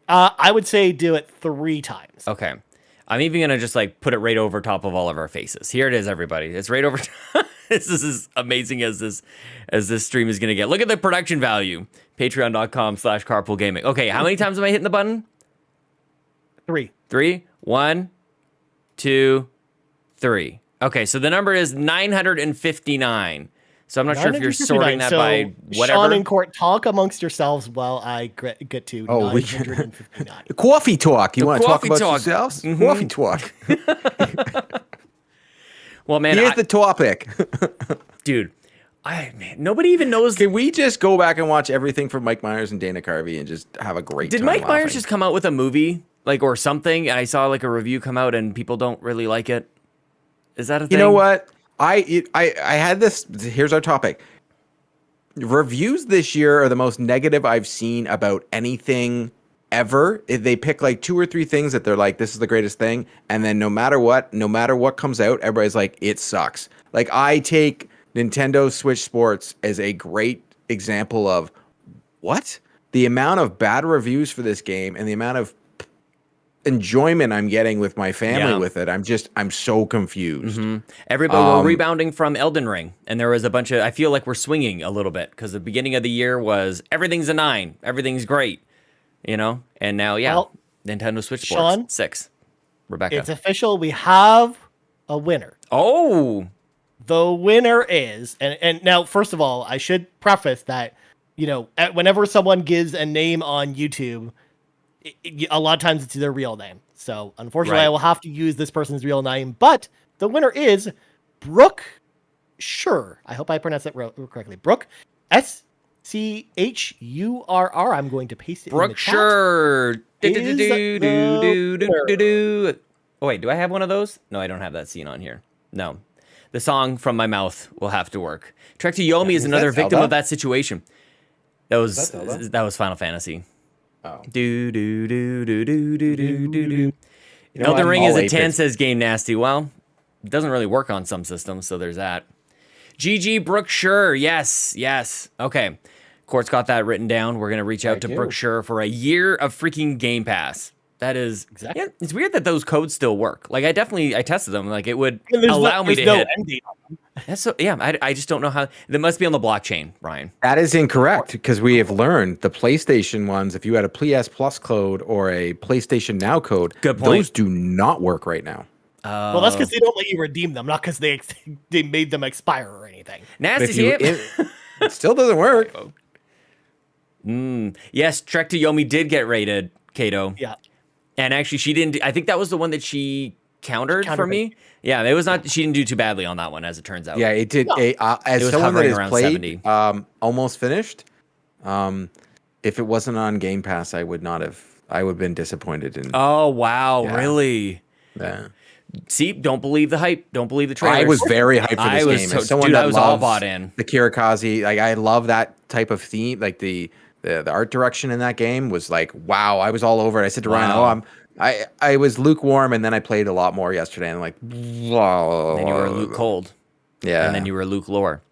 I would say do it 3 times. Okay. I'm even going to just put it right over top of all of our faces. Here it is, everybody. It's right over. This is as amazing as this stream is going to get. Look at the production value. Patreon.com/carpoolgaming. Okay. How many times am I hitting the button? 3. 3. 1, 2, 3. Okay. So the number is 959. So I'm not sure if you're sorting that by whatever. Sean and Court, talk amongst yourselves while I get to 959. Coffee talk. You want to talk about yourselves? Mm-hmm. Coffee talk. Well, man, here's the topic. Dude, nobody even knows. Can we just go back and watch everything from Mike Myers and Dana Carvey and just have a great time? Did Mike Myers just come out with a movie or something? I saw a review come out and people don't really like it. Is that a thing? You know what? I had this. Here's our topic. Reviews this year are the most negative I've seen about anything ever. They pick 2 or 3 things that they're like, this is the greatest thing, and then no matter what comes out, everybody's like, it sucks. I take Nintendo Switch Sports as a great example of what? The amount of bad reviews for this game and the amount of enjoyment I'm getting with my family with it. I'm so confused. Everybody we're rebounding from Elden Ring, and there was a bunch of. I feel like we're swinging a little bit because the beginning of the year was everything's a 9, everything's great, and now Nintendo Switch Sports Sean, 6. Rebecca, it's official. We have a winner. Oh, the winner is, and now first of all, I should preface that whenever someone gives a name on YouTube, a lot of times it's their real name. So unfortunately, I will have to use this person's real name. But the winner is Brooke Schurr. I hope I pronounced that correctly. Brooke SCHURR. I'm going to paste it. Brooke Schurr. Oh wait, do I have one of those? No, I don't have that scene on here. No, the song from my mouth will have to work. Trek to Yomi is another victim of that situation. That was Final Fantasy. Oh. Elden Ring is a 10, says Game Nasty. Well, it doesn't really work on some systems, so there's that. GG Brooke Schurr. Yes. Okay. Court's got that written down. We're going to reach out to Brooke Schurr for a year of freaking Game Pass. That is exactly. Yeah, it's weird that those codes still work. Like I tested them. Like it would allow me to hit. End date on them. That's so. Yeah, I just don't know how. That must be on the blockchain, Ryan. That is incorrect because we have learned the PlayStation ones. If you had a PS Plus code or a PlayStation Now code, those do not work right now. Well, that's because they don't let you redeem them, not because they made them expire or anything. Nasty. It still doesn't work. Yes, Trek to Yomi did get rated, Kato. Yeah. And actually, she didn't. I think that was the one that she countered for me. Yeah, it was not. She didn't do too badly on that one, as it turns out. Yeah, it did. No. As it someone that has played, almost finished. If it wasn't on Game Pass, I would not have. I would have been disappointed in. Oh wow! Yeah. Really? Yeah. See, don't believe the hype. Don't believe the trailers. I was very hyped for this game. As someone that I was all bought in. The Kirikaze, like I love that type of theme. Like the art direction in that game was like, wow, I was all over it. I said to Ryan, I was lukewarm, and then I played a lot more yesterday, and I'm like, whoa. Then you were Luke Cold. Yeah. And then you were Luke Lore.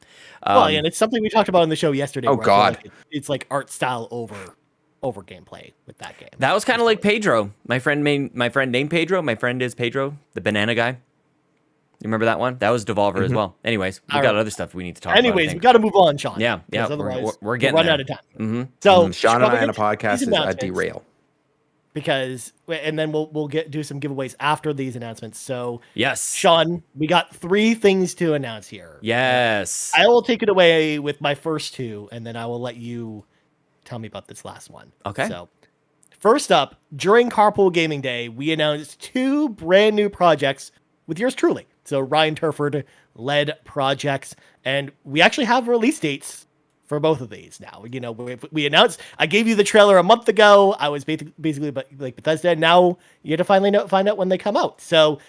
And it's something we talked about in the show yesterday. Oh, God. It's like art style over gameplay with that game. That was kind of like Pedro. My friend named Pedro. My friend is Pedro, the banana guy. You remember that one? That was Devolver as well. Anyways, we got other stuff we need to talk about. Anyways, we got to move on, Sean. Yeah. Otherwise, we're getting run there. out of time. Mm-hmm. So Sean and I on a podcast is a derail. And then we'll do some giveaways after these announcements. So yes, Sean, we got 3 things to announce here. Yes, I will take it away with my first 2, and then I will let you tell me about this last one. Okay. So first up, during Carpool Gaming Day, we announced 2 brand new projects with yours truly. So Ryan Turford led projects, and we actually have release dates for both of these now. We announced, I gave you the trailer a month ago. I was basically like Bethesda. Now you have to finally find out when they come out. So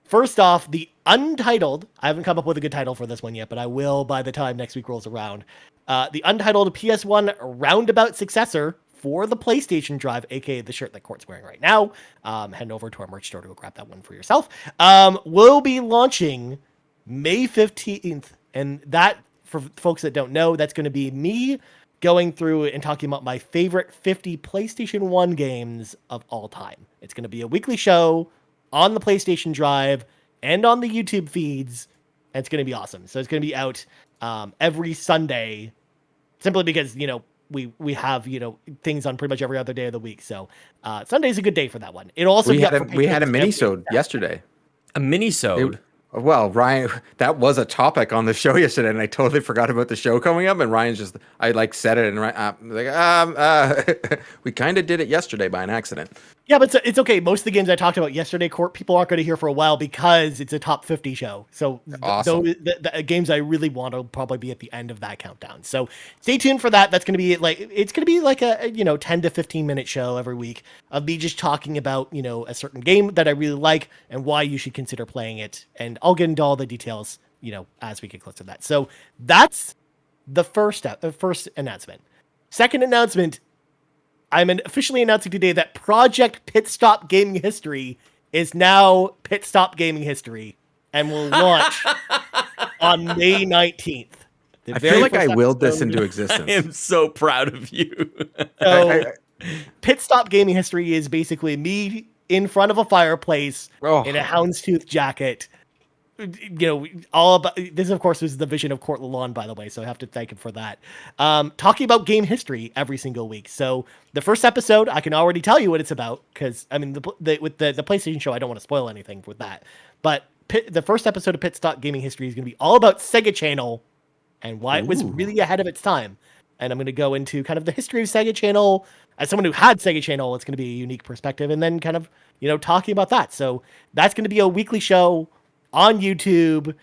first off, the Untitled, I haven't come up with a good title for this one yet, but I will by the time next week rolls around. The Untitled PS1 roundabout successor for the PlayStation Drive, aka the shirt that Court's wearing right now. Head over to our merch store to go grab that one for yourself. Will be launching May 15th, and that, for folks that don't know, that's going to be me going through and talking about my favorite 50 PlayStation 1 games of all time. It's going to be a weekly show on the PlayStation Drive and on the YouTube feeds, and it's going to be awesome. So it's going to be out every Sunday, simply because, we have, things on pretty much every other day of the week. So Sunday's a good day for that one. It'll also we had a mini-sode yesterday. A mini-sode? Well, Ryan, that was a topic on the show yesterday, and I totally forgot about the show coming up. And Ryan's said it, and we kind of did it yesterday by an accident. Yeah, but it's okay. Most of the games I talked about yesterday, Court, people aren't going to hear for a while because it's a top 50 show. So awesome. The games I really want to probably be at the end of that countdown. So stay tuned for that. That's going to be it's going to be like a 10 to 15 minute show every week of me just talking about, a certain game that I really like and why you should consider playing it. And I'll get into all the details, as we get closer to that. So that's the first announcement. Second announcement, I'm officially announcing today that Project Pit Stop Gaming History is now Pit Stop Gaming History and will launch on May 19th. I feel like I willed this into I existence. am so proud of you. So, Pit Stop Gaming History is basically me in front of a fireplace in a houndstooth jacket. All about this, of course, was the vision of Court Lalonde, by the way, so I have to thank him for that. Talking about game history every single week. So the first episode, I can already tell you what it's about, because I mean, with the PlayStation show, I don't want to spoil anything with that. But the first episode of Pit Stop Gaming History is going to be all about Sega Channel and why it was really ahead of its time. And I'm going to go into kind of the history of Sega Channel. As someone who had Sega Channel, it's going to be a unique perspective, and then kind of talking about that. So that's going to be a weekly show on YouTube,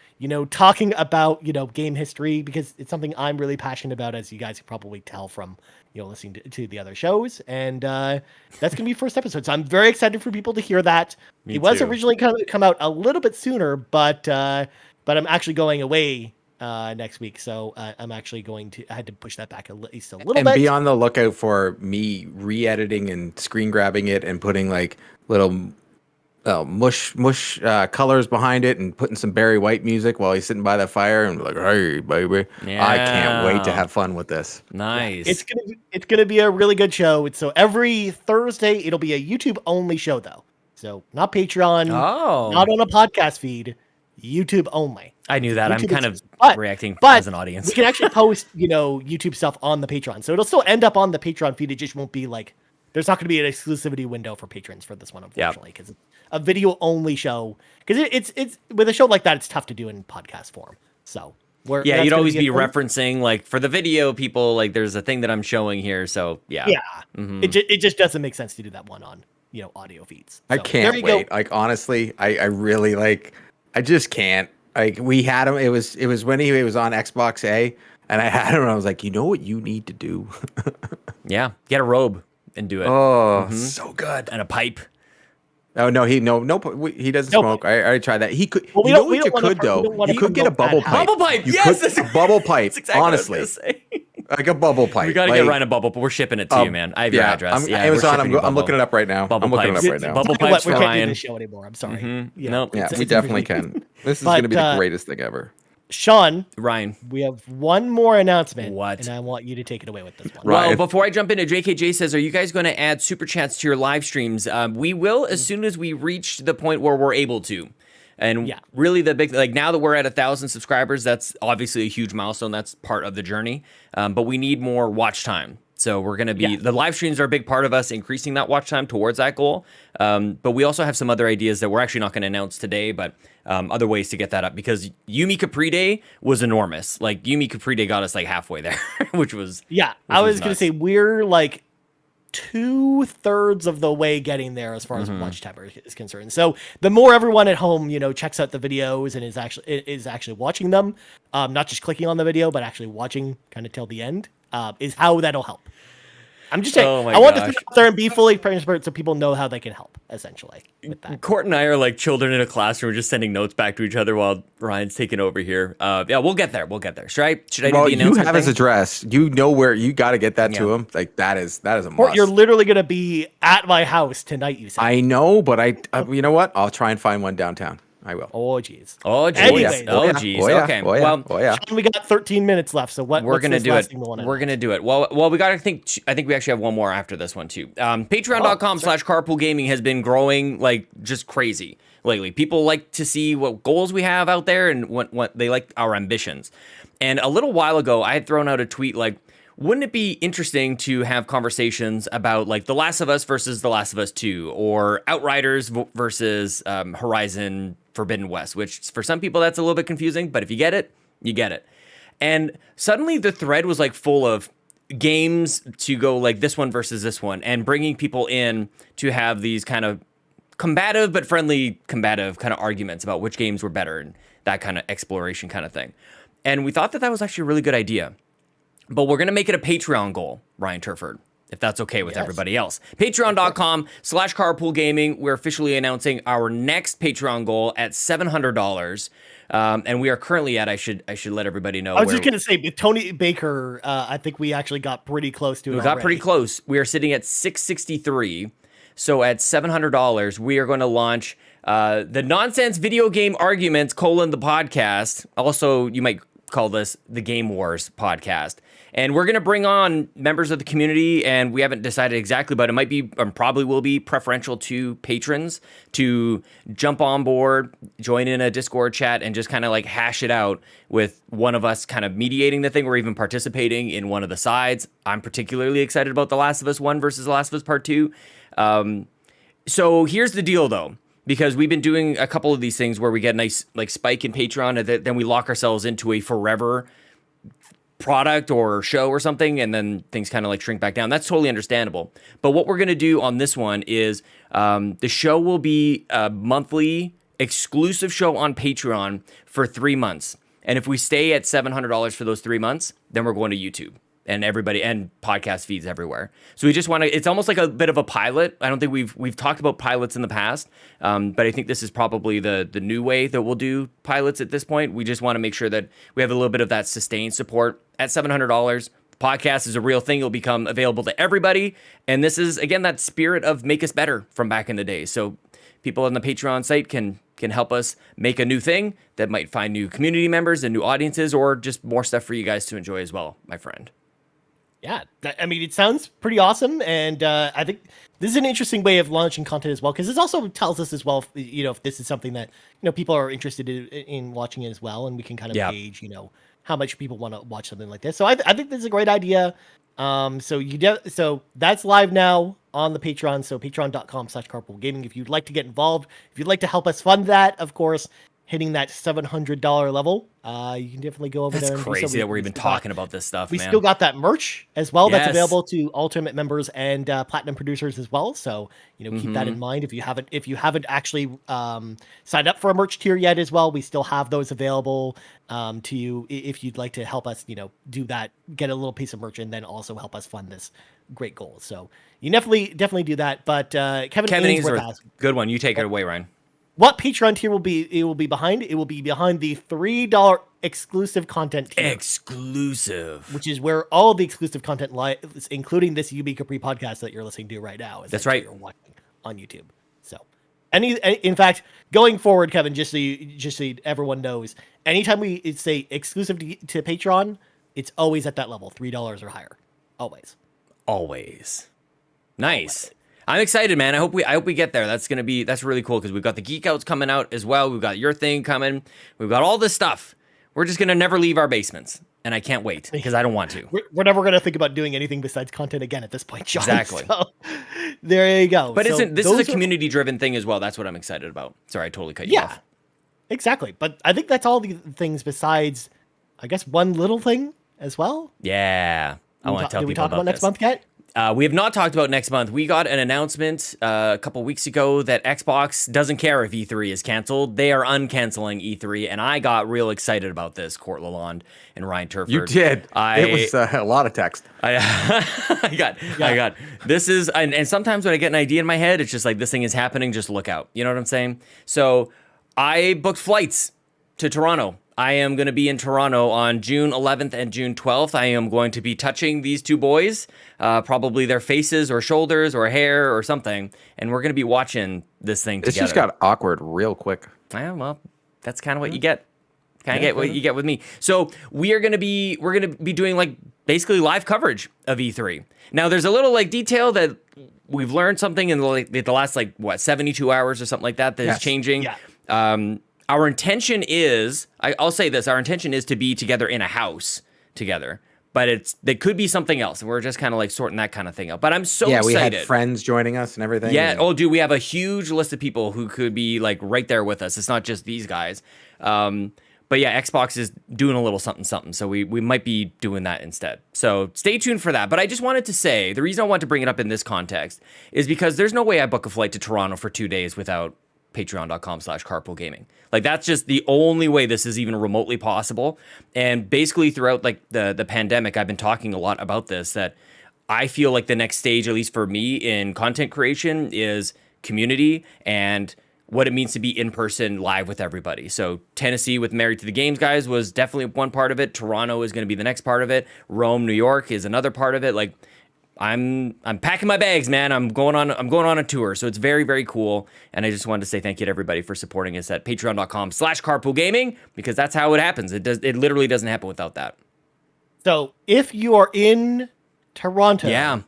talking about, game history, because it's something I'm really passionate about, as you guys can probably tell from, listening to the other shows. And that's going to be first episode. So I'm very excited for people to hear that. It was originally come out a little bit sooner, but I'm actually going away next week. So I'm actually I had to push that back at least a little bit. And be on the lookout for me re-editing and screen grabbing it and putting like little mush colors behind it and putting some Barry White music while he's sitting by the fire and like, hey baby, I can't wait to have fun with this. Nice. It's gonna be a really good show. So every Thursday it'll be a YouTube only show though. So not Patreon, not on a podcast feed, YouTube only. I knew that. YouTube I'm kind of reacting as an audience. We can actually post YouTube stuff on the Patreon, so it'll still end up on the Patreon feed. It just won't be like. There's not going to be an exclusivity window for patrons for this one, unfortunately, because it's a video-only show. Because it's with a show like that, it's tough to do in podcast form. So you'd always be referencing like for the video people, like there's a thing that I'm showing here. So it just doesn't make sense to do that one on audio feeds. So, I can't wait. Like honestly, I really like. I just can't. Like we had him. It was when he was on Xbox A, and I had him. And I was like, you know what you need to do? Get a robe. And do it. Oh, so good. And a pipe. Oh no, he doesn't smoke. I already tried that. He could. Well, you could though. You could get a bubble pipe. Bubble pipe. Yes, a bubble pipe. That's exactly honestly, what I was gonna say. Like a bubble pipe. We gotta get Ryan a bubble, but we're shipping it to you, man. I have your address. Amazon. I'm looking it up right now. Bubble pipes. Bubble pipes for Ryan. We can't do this show anymore. I'm sorry. Nope. Yeah, we definitely can. This is gonna be the greatest thing ever. Sean, Ryan, we have one more announcement. What? And I want you to take it away with this one. Well, before I jump into, JKJ says, are you guys going to add super chats to your live streams? We will as soon as we reach the point where we're able to. And really the big, like now that we're at 1,000 subscribers, that's obviously a huge milestone. That's part of the journey. But we need more watch time. So we're going to be, the live streams are a big part of us increasing that watch time towards that goal. But we also have some other ideas that we're actually not going to announce today, but other ways to get that up, because Yumi Capri Day was enormous. Like Yumi Capri Day got us like halfway there, which was I was going to say we're like 2/3 of the way getting there as far as watch time is concerned. So the more everyone at home, checks out the videos and is actually watching them, not just clicking on the video, but actually watching kind of till the end, is how that'll help. I'm just saying, I want to put it out there and be fully transparent so people know how they can help, essentially, with that. Court and I are like children in a classroom just sending notes back to each other while Ryan's taking over here. We'll get there. Should I do the announcement? You have his address. You know where you got to get that to him. Like that is a must. You're literally going to be at my house tonight, you said. I know, but you know what? I'll try and find one downtown. I will. Oh, jeez. Anyways. Okay. Well, Sean, we got 13 minutes left, so we're gonna do it. We're gonna do it. Well, we gotta think. I think we actually have one more after this one too. Patreon.com/carpoolgaming has been growing like just crazy lately. People like to see what goals we have out there and what they like our ambitions. And a little while ago, I had thrown out a tweet like, wouldn't it be interesting to have conversations about like The Last of Us versus The Last of Us 2, or Outriders versus Horizon Forbidden West, which for some people that's a little bit confusing, but if you get it, you get it. And suddenly the thread was like full of games to go like this one versus this one, and bringing people in to have these kind of combative but friendly combative kind of arguments about which games were better and that kind of exploration kind of thing. And we thought that was actually a really good idea. But we're going to make it a Patreon goal, Ryan Turford, if that's okay with everybody else. Patreon.com/carpoolgaming. We're officially announcing our next Patreon goal at $700. And we are currently at, I should let everybody know. I was just going to say, with Tony Baker, I think we actually got pretty close to it. We got pretty close. We are sitting at 663. So at $700, we are going to launch the Nonsense Video Game Arguments, the podcast. Also, you might call this the Game Wars podcast. And we're going to bring on members of the community, and we haven't decided exactly, but it might be, probably will be preferential to patrons to jump on board, join in a Discord chat, and just kind of like hash it out with one of us kind of mediating the thing or even participating in one of the sides. I'm particularly excited about The Last of Us 1 versus The Last of Us Part 2. So here's the deal, though. Because we've been doing a couple of these things where we get a nice like spike in Patreon, and then we lock ourselves into a forever product or show or something, and then things kind of like shrink back down. That's totally understandable. But what we're going to do on this one is the show will be a monthly exclusive show on Patreon for 3 months. And if we stay at $700 for those 3 months, then we're going to YouTube and everybody and podcast feeds everywhere. So we just want to, it's almost like a bit of a pilot. I don't think we've talked about pilots in the past, but I think this is probably the new way that we'll do pilots at this point. We just want to make sure that we have a little bit of that sustained support at $700. The podcast is a real thing. It'll become available to everybody. And this is, again, that spirit of make us better from back in the day. So people on the Patreon site can help us make a new thing that might find new community members and new audiences, or just more stuff for you guys to enjoy as well, my friend. Yeah, I mean, it sounds pretty awesome, and I think this is an interesting way of launching content as well, because this also tells us as well, if this is something that people are interested in watching it as well, and we can kind of gauge, how much people want to watch something like this. So I think this is a great idea. So that's live now on the Patreon. So patreon.com/carpoolgaming. If you'd like to get involved, if you'd like to help us fund that, of course, hitting that $700 level, you can definitely go over there. That's crazy that we're even talking about this stuff, We man. still got that merch as well. Yes. That's available to Ultimate members and Platinum producers as well. So, keep that in mind. If you haven't actually signed up for a merch tier yet as well, we still have those available to you if you'd like to help us, do that, get a little piece of merch, and then also help us fund this great goal. So you definitely do that. But Kevin Ainsworth has, good one. You take it away, Ryan. What Patreon tier will be? It will be behind. It will be behind the $3 exclusive content tier. Exclusive, which is where all the exclusive content lies, including this UB Capri podcast that you're listening to right now. That's right. You're watching on YouTube. So, in fact, going forward, Kevin, just so everyone knows, anytime we say exclusive to Patreon, it's always at that level, $3 or higher, always. Nice. Always. I'm excited, man. I hope we get there. That's really cool because we've got the Geek Outs coming out as well. We've got your thing coming. We've got all this stuff. We're just gonna never leave our basements, and I can't wait because I don't want to. We're never gonna think about doing anything besides content again at this point, John. Exactly. So, there you go. But this is a community-driven thing as well. That's what I'm excited about. Sorry, I totally cut you off. Exactly. But I think that's all the things besides, I guess, one little thing as well. Yeah. I want to tell people about this. Did we talk about next month yet? We have not talked about next month. We got an announcement a couple weeks ago that Xbox doesn't care if E3 is canceled. They are uncanceling E3, and I got real excited about this, Court Lalonde and Ryan Turford. You did. It was a lot of text. I got. This is, and sometimes when I get an idea in my head, it's just like, this thing is happening, just look out. You know what I'm saying? So I booked flights to Toronto. I am going to be in Toronto on June 11th and June 12th. I am going to be touching these two boys, probably their faces or shoulders or hair or something, and we're going to be watching this thing together. It's just got awkward real quick. Well, that's kind of what you get. Get what you get with me. So we're going to be doing like basically live coverage of E3. Now there's a little like detail that we've learned something in the last 72 hours or something like that is changing. Yeah. Our intention is, I'll say this, our intention is to be together in a house together, but they could be something else. And we're just kind of like sorting that kind of thing out. But I'm so excited. Yeah, we had friends joining us and everything. Yeah. Oh, dude, we have a huge list of people who could be like right there with us. It's not just these guys. But yeah, Xbox is doing a little something. So we might be doing that instead. So stay tuned for that. But I just wanted to say, the reason I want to bring it up in this context is because there's no way I book a flight to Toronto for 2 days without patreon.com/carpoolgaming. Like, that's just the only way this is even remotely possible. And basically throughout like the pandemic, I've been talking a lot about this, that I feel like the next stage, at least for me in content creation, is community and what it means to be in person live with everybody. So Tennessee with Married to the Games guys was definitely one part of it. Toronto is going to be the next part of it. Rome, New York is another part of it. Like, I'm packing my bags, man. I'm going on a tour. So it's very, very cool. And I just wanted to say thank you to everybody for supporting us at patreon.com/carpoolgaming, because that's how it happens. It literally doesn't happen without that. So if you are in Toronto, Yeah.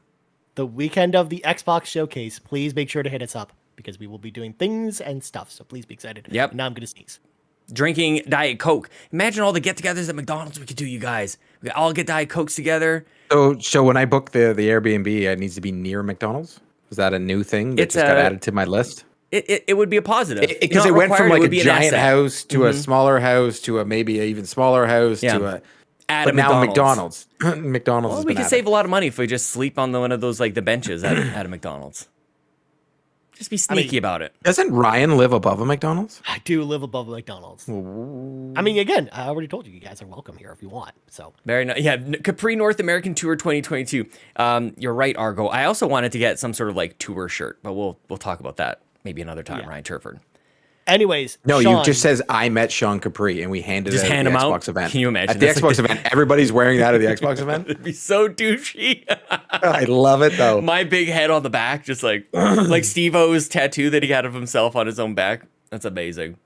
the weekend of the Xbox showcase, please make sure to hit us up, because we will be doing things and stuff. So please be excited. Yep. And now I'm going to sneeze. Drinking Diet Coke. Imagine all the get-togethers at McDonald's we could do, you guys. We could all get Diet Cokes together. So when I book the Airbnb, it needs to be near McDonald's. Is that a new thing that just got added to my list? It would be a positive. Because it went from like a giant house to a smaller house to a maybe an even smaller house to a. But now McDonald's. McDonald's. Well, we can save a lot of money if we just sleep on one of those, like, the benches at a McDonald's. Just be sneaky about it. Doesn't Ryan live above a McDonald's? I do live above a McDonald's. Ooh. I mean, again, I already told you, you guys are welcome here if you want. So very nice. Yeah, Capri North American Tour 2022. You're right, Argo. I also wanted to get some sort of like tour shirt, but we'll talk about that maybe another time. Ryan Turford. Anyways, no, Sean, you just says I met Sean Capri and we handed it at the Xbox event. Can you imagine? At the Xbox event, everybody's wearing that at the Xbox event. It'd be so douchey. I love it though. My big head on the back, just like Steve-O's tattoo that he had of himself on his own back. That's amazing.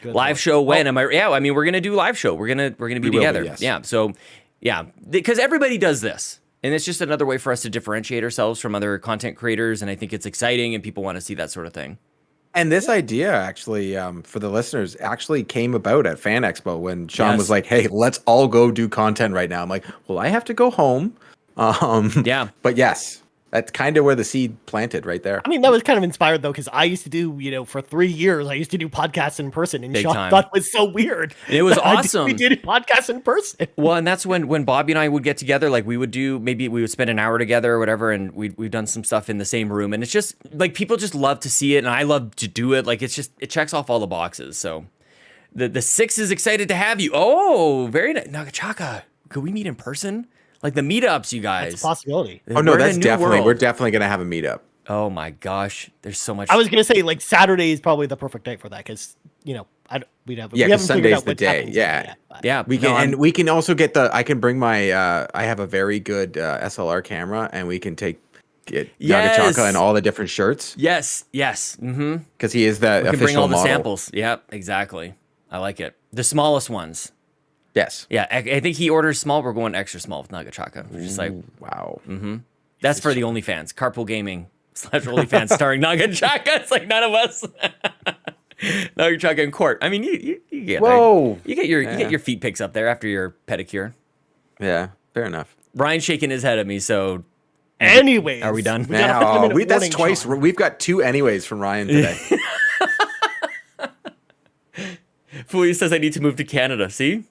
Good live show when? I mean, we're gonna do live show. We're gonna be together. Yes. Yeah. So yeah, because everybody does this. And it's just another way for us to differentiate ourselves from other content creators. And I think it's exciting and people want to see that sort of thing. And this idea actually, for the listeners, actually came about at Fan Expo when Sean was like, hey, let's all go do content right now. I'm like, well, I have to go home. Yeah. But yes, that's kind of where the seed planted right there. I mean, that was kind of inspired, though, because I used to do, for 3 years, I used to do podcasts in person. And Sean thought it was so weird. And it was awesome. We did podcasts in person. Well, and that's when Bobby and I would get together. Like, we would spend an hour together or whatever. And we've done some stuff in the same room. And it's just, like, people just love to see it. And I love to do it. Like, it checks off all the boxes. So the Six is excited to have you. Oh, very nice. Nagachaka, could we meet in person? Like the meetups, you guys. That's a possibility. Oh, no, we're definitely going to have a meetup. Oh my gosh. There's so much. I was going to say, like, Saturday is probably the perfect day for that because, we'd have. Yeah, because Sunday's the day. Yeah. Yeah. We can, and we can also get I can bring my, I have a very good SLR camera and we can get Nagachaka and all the different shirts. Yes. Mm-hmm. Because he is the official model. Bring all the samples. Yep, exactly. I like it. The smallest ones. Yes. Yeah, I think he orders small. We're going extra small with Nagachaka. We're just like, wow. Mm-hmm. That's for the OnlyFans. Carpool Gaming /OnlyFans starring Nagachaka. It's like none of us. Nagachaka and Court. I mean, you get Whoa. You get your feet pics up there after your pedicure. Yeah, fair enough. Ryan's shaking his head at me. So, anyways, are we done? That's twice. Sean. We've got 2 anyways from Ryan today. Fulia says I need to move to Canada. See.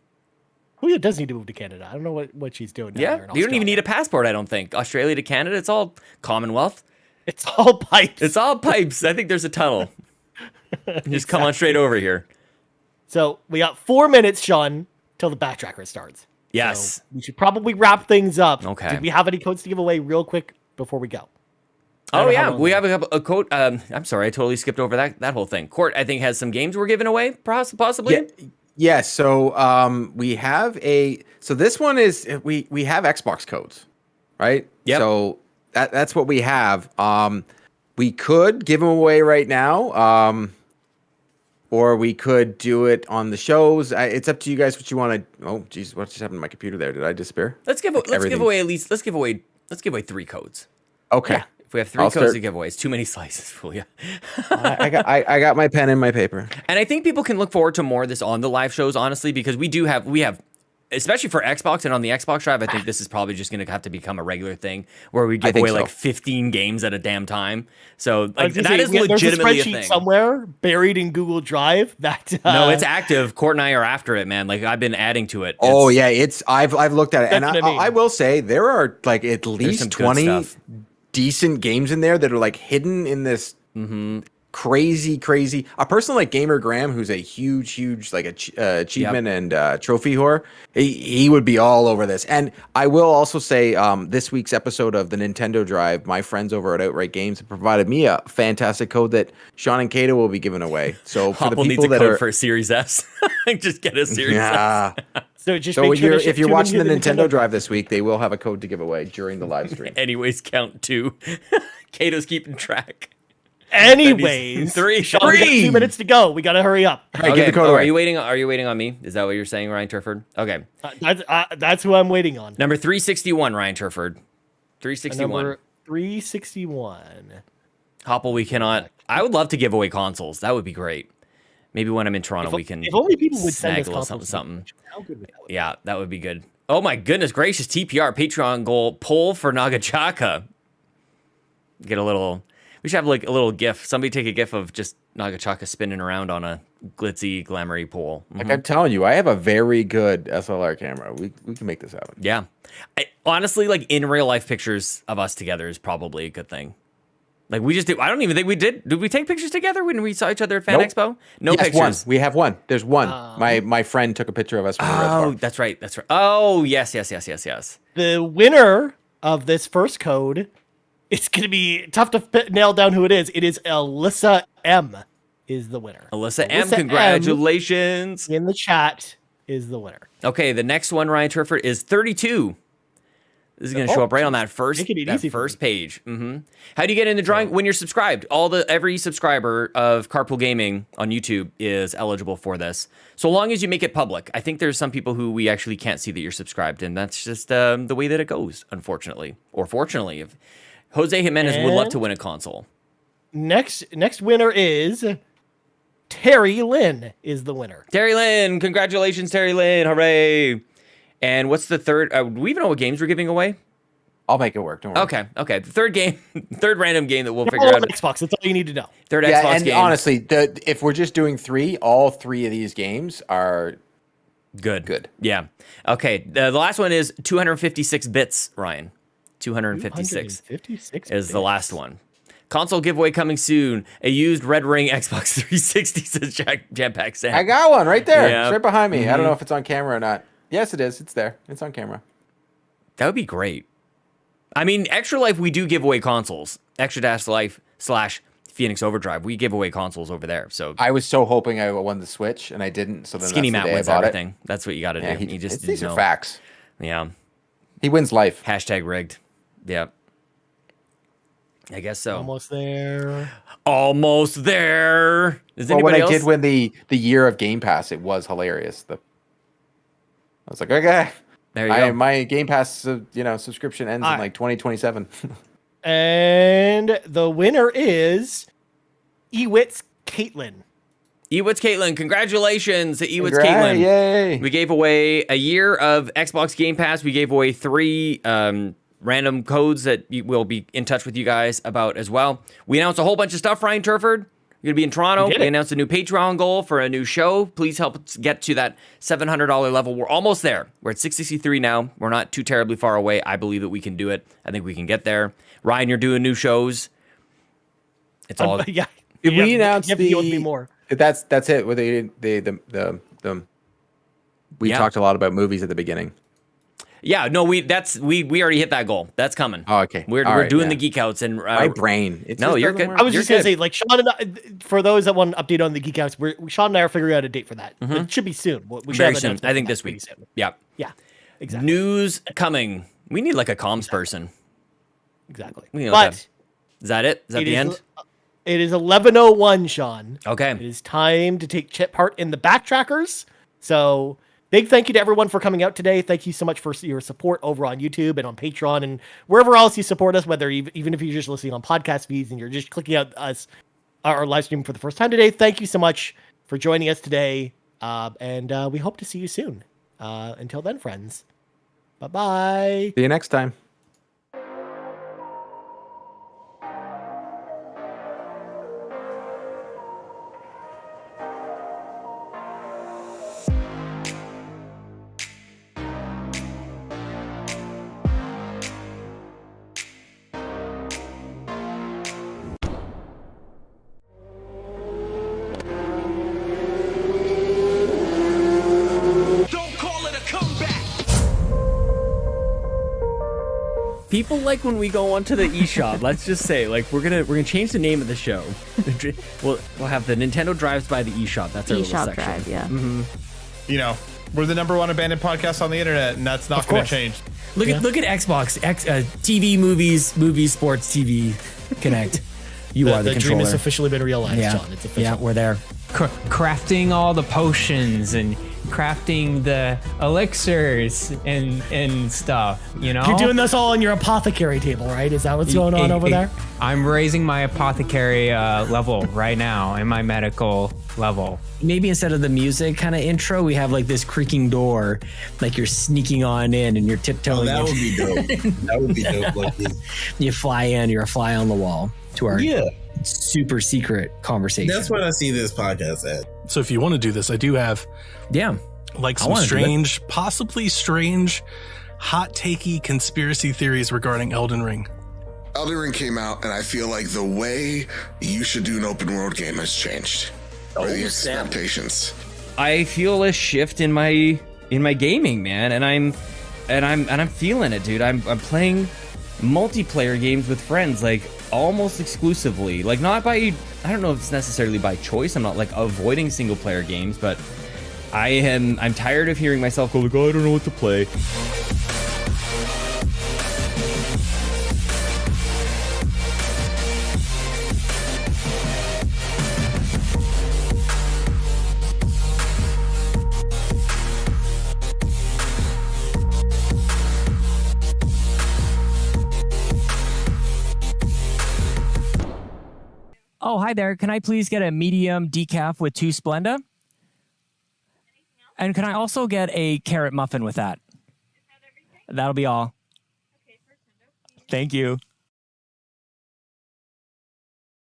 Julia does need to move to Canada. I don't know what she's doing. Yeah, you don't even need a passport. I don't think Australia to Canada. It's all Commonwealth. It's all pipes. It's all pipes. I think there's a tunnel. Just come on straight over here. So we got 4 minutes, Sean, till the backtracker starts. Yes, so we should probably wrap things up. Okay. Did we have any codes to give away real quick before we go? Oh yeah, we have a code. I'm sorry, I totally skipped over that whole thing. Court, I think, has some games we're giving away, possibly. Yeah. Yeah, so we have so this one is we have Xbox codes, right? Yeah. So that's what we have. We could give them away right now, or we could do it on the shows. It's up to you guys what you want to. Oh, geez, what just happened to my computer there? Did I disappear? Let's give away 3 codes. Okay. Yeah. If we have 3 codes to give away, it's too many slices, Fulia. I got my pen and my paper. And I think people can look forward to more of this on the live shows, honestly, because we have, especially for Xbox and on the Xbox Drive, I think this is probably just going to have to become a regular thing where we give away like 15 games at a damn time. So like, that is legitimately a thing. Somewhere buried in Google Drive that. No, it's active. Court and I are after it, man. Like I've been adding to it. Oh yeah, I've looked at it, and I will say there are like at least 20 decent games in there that are like hidden in this crazy. A person like Gamer Graham, who's a huge like achievement and trophy whore, he would be all over this. And I will also say, this week's episode of the Nintendo Drive, my friends over at Outright Games have provided me a fantastic code that Sean and Kato will be giving away. So for the people needs a that code are for Series S, just get a Series S. So just so make sure if you're watching the Nintendo Drive this week, they will have a code to give away during the live stream. Anyways, count 2. Kato's keeping track. Anyways, three. Sean, we got 2 minutes to go. We got to hurry up. All right, give the code away. Are you waiting on me? Is that what you're saying, Ryan Turford? Okay. That's who I'm waiting on. Number 361, Ryan Turford. 361. Number 361. Hopple, we cannot. I would love to give away consoles. That would be great. Maybe when I'm in Toronto, we can. If only people would send us snag a little consoles. something. How good would that be? Yeah, that would be good. Oh my goodness gracious! TPR Patreon goal poll for Nagachaka. Get a little. We should have like a little GIF. Somebody take a GIF of just Nagachaka spinning around on a glitzy, glamoury pole. Like I'm telling you, I have a very good SLR camera. We can make this happen. Yeah, honestly, like in real life pictures of us together is probably a good thing. Like we just did. I don't even think we did. Did we take pictures together when we saw each other at Fan Expo? No yes, pictures. One. We have one. There's one. My friend took a picture of us. From the Red Bar. That's right. Oh, yes. The winner of this first code, it's going to be tough to nail down who it is. It is Alyssa M. is the winner. Alyssa M. Congratulations. M in the chat is the winner. Okay, the next one, Ryan Turford, is 32. This is going to show up right on that first page. Mm-hmm. How do you get in the drawing? When you're subscribed. Every subscriber of Carpool Gaming on YouTube is eligible for this, so long as you make it public. I think there's some people who we actually can't see that you're subscribed, and that's just the way that it goes, unfortunately. Or fortunately, if Jose Jimenez would love to win a console. Next winner is Terry Lynn is the winner. Terry Lynn, congratulations, Terry Lynn, hooray! And what's the third? Do we even know what games we're giving away? I'll make it work. Don't worry. Okay. The third random game that we'll figure out. Xbox. That's all you need to know. Third Xbox game. Honestly, if we're just doing 3, all 3 of these games are good. Yeah. Okay. The last one is 256 bits, Ryan. 256 is the last one. Console giveaway coming soon. A used Red Ring Xbox 360, says Jampack Sam. I got one right there. Yeah. It's right behind me. I don't know if it's on camera or not. Yes, it is. It's there. It's on camera. That would be great. I mean, Extra Life, we do give away consoles. Extra-Life/Phoenix Overdrive. We give away consoles over there. So I was so hoping I won the Switch, and I didn't. So then Skinny that's Matt the day wins I bought everything. It. That's what you got to do. These are facts. Yeah. He wins life. # rigged. Yeah. I guess so. Almost there. Is anybody else? I did win the year of Game Pass, it was hilarious. I was like, okay, there you go. My Game Pass, subscription ends in like 2027. And the winner is Ewitz Caitlin. Congratulations to Ewitz Caitlin. Yay. We gave away a year of Xbox Game Pass. We gave away 3 random codes that we'll be in touch with you guys about as well. We announced a whole bunch of stuff, Ryan Turford. You're going to be in Toronto. We announced a new Patreon goal for a new show. Please help us get to that $700 level. We're almost there. We're at 663 now. We're not too terribly far away. I believe that we can do it. I think we can get there. Ryan, you're doing new shows. It's all... Yeah. Did we announce more? That's it. We talked a lot about movies at the beginning. Yeah, no, we already hit that goal. That's coming. Oh, okay. We're doing the Geek Outs and my brain. You're good. I was just gonna say, like, Sean and I, for those that want an update on the Geek Outs, Sean and I are figuring out a date for that. It should be soon. We should Very have soon. I think this week. Soon. Yeah. Yeah. Exactly. News coming. We need like a comms person. Exactly. But is that it? Is that the end? It is 11:01, Sean. Okay. It is time to take part in the Backtrackers. So big thank you to everyone for coming out today. Thank you so much for your support over on YouTube and on Patreon and wherever else you support us, whether even if you're just listening on podcast feeds and you're just clicking out our live stream for the first time today. Thank you so much for joining us today. And we hope to see you soon. Until then, friends. Bye-bye. See you next time. People like when we go onto the eShop. Let's just say, like, we're gonna change the name of the show. we'll have the Nintendo Drives by the eShop. That's our little eShop section. Drive, yeah. Mm-hmm. You know, we're the #1 abandoned podcast on the internet, and that's not going to change. Look at Xbox, TV, movies, sports, TV, Connect. You are the dream controller. has officially been realized, John. It's official. Yeah, we're there. Crafting all the potions and crafting the elixirs and stuff, you know? You're doing this all on your apothecary table, right? Is that what's going on over there? I'm raising my apothecary level right now and my medical level. Maybe instead of the music kind of intro, we have like this creaking door, like you're sneaking on in and you're tiptoeing. That would be dope. That would be dope. Like this. You fly in, you're a fly on the wall to our super secret conversation. That's what I see this podcast at. So if you want to do this, I do have like some strange, possibly strange, hot takey conspiracy theories regarding Elden Ring. Elden Ring came out, and I feel like the way you should do an open world game has changed. Or the expectations. I feel a shift in my gaming, man, and I'm feeling it, dude. I'm playing multiplayer games with friends, like almost exclusively. Like not by, I don't know if it's necessarily by choice. I'm not like avoiding single player games, but I'm tired of hearing myself go like, oh, I don't know what to play. Oh, hi there. Can I please get a medium decaf with 2 Splenda? And can I also get a carrot muffin with that? That'll be all. Thank you.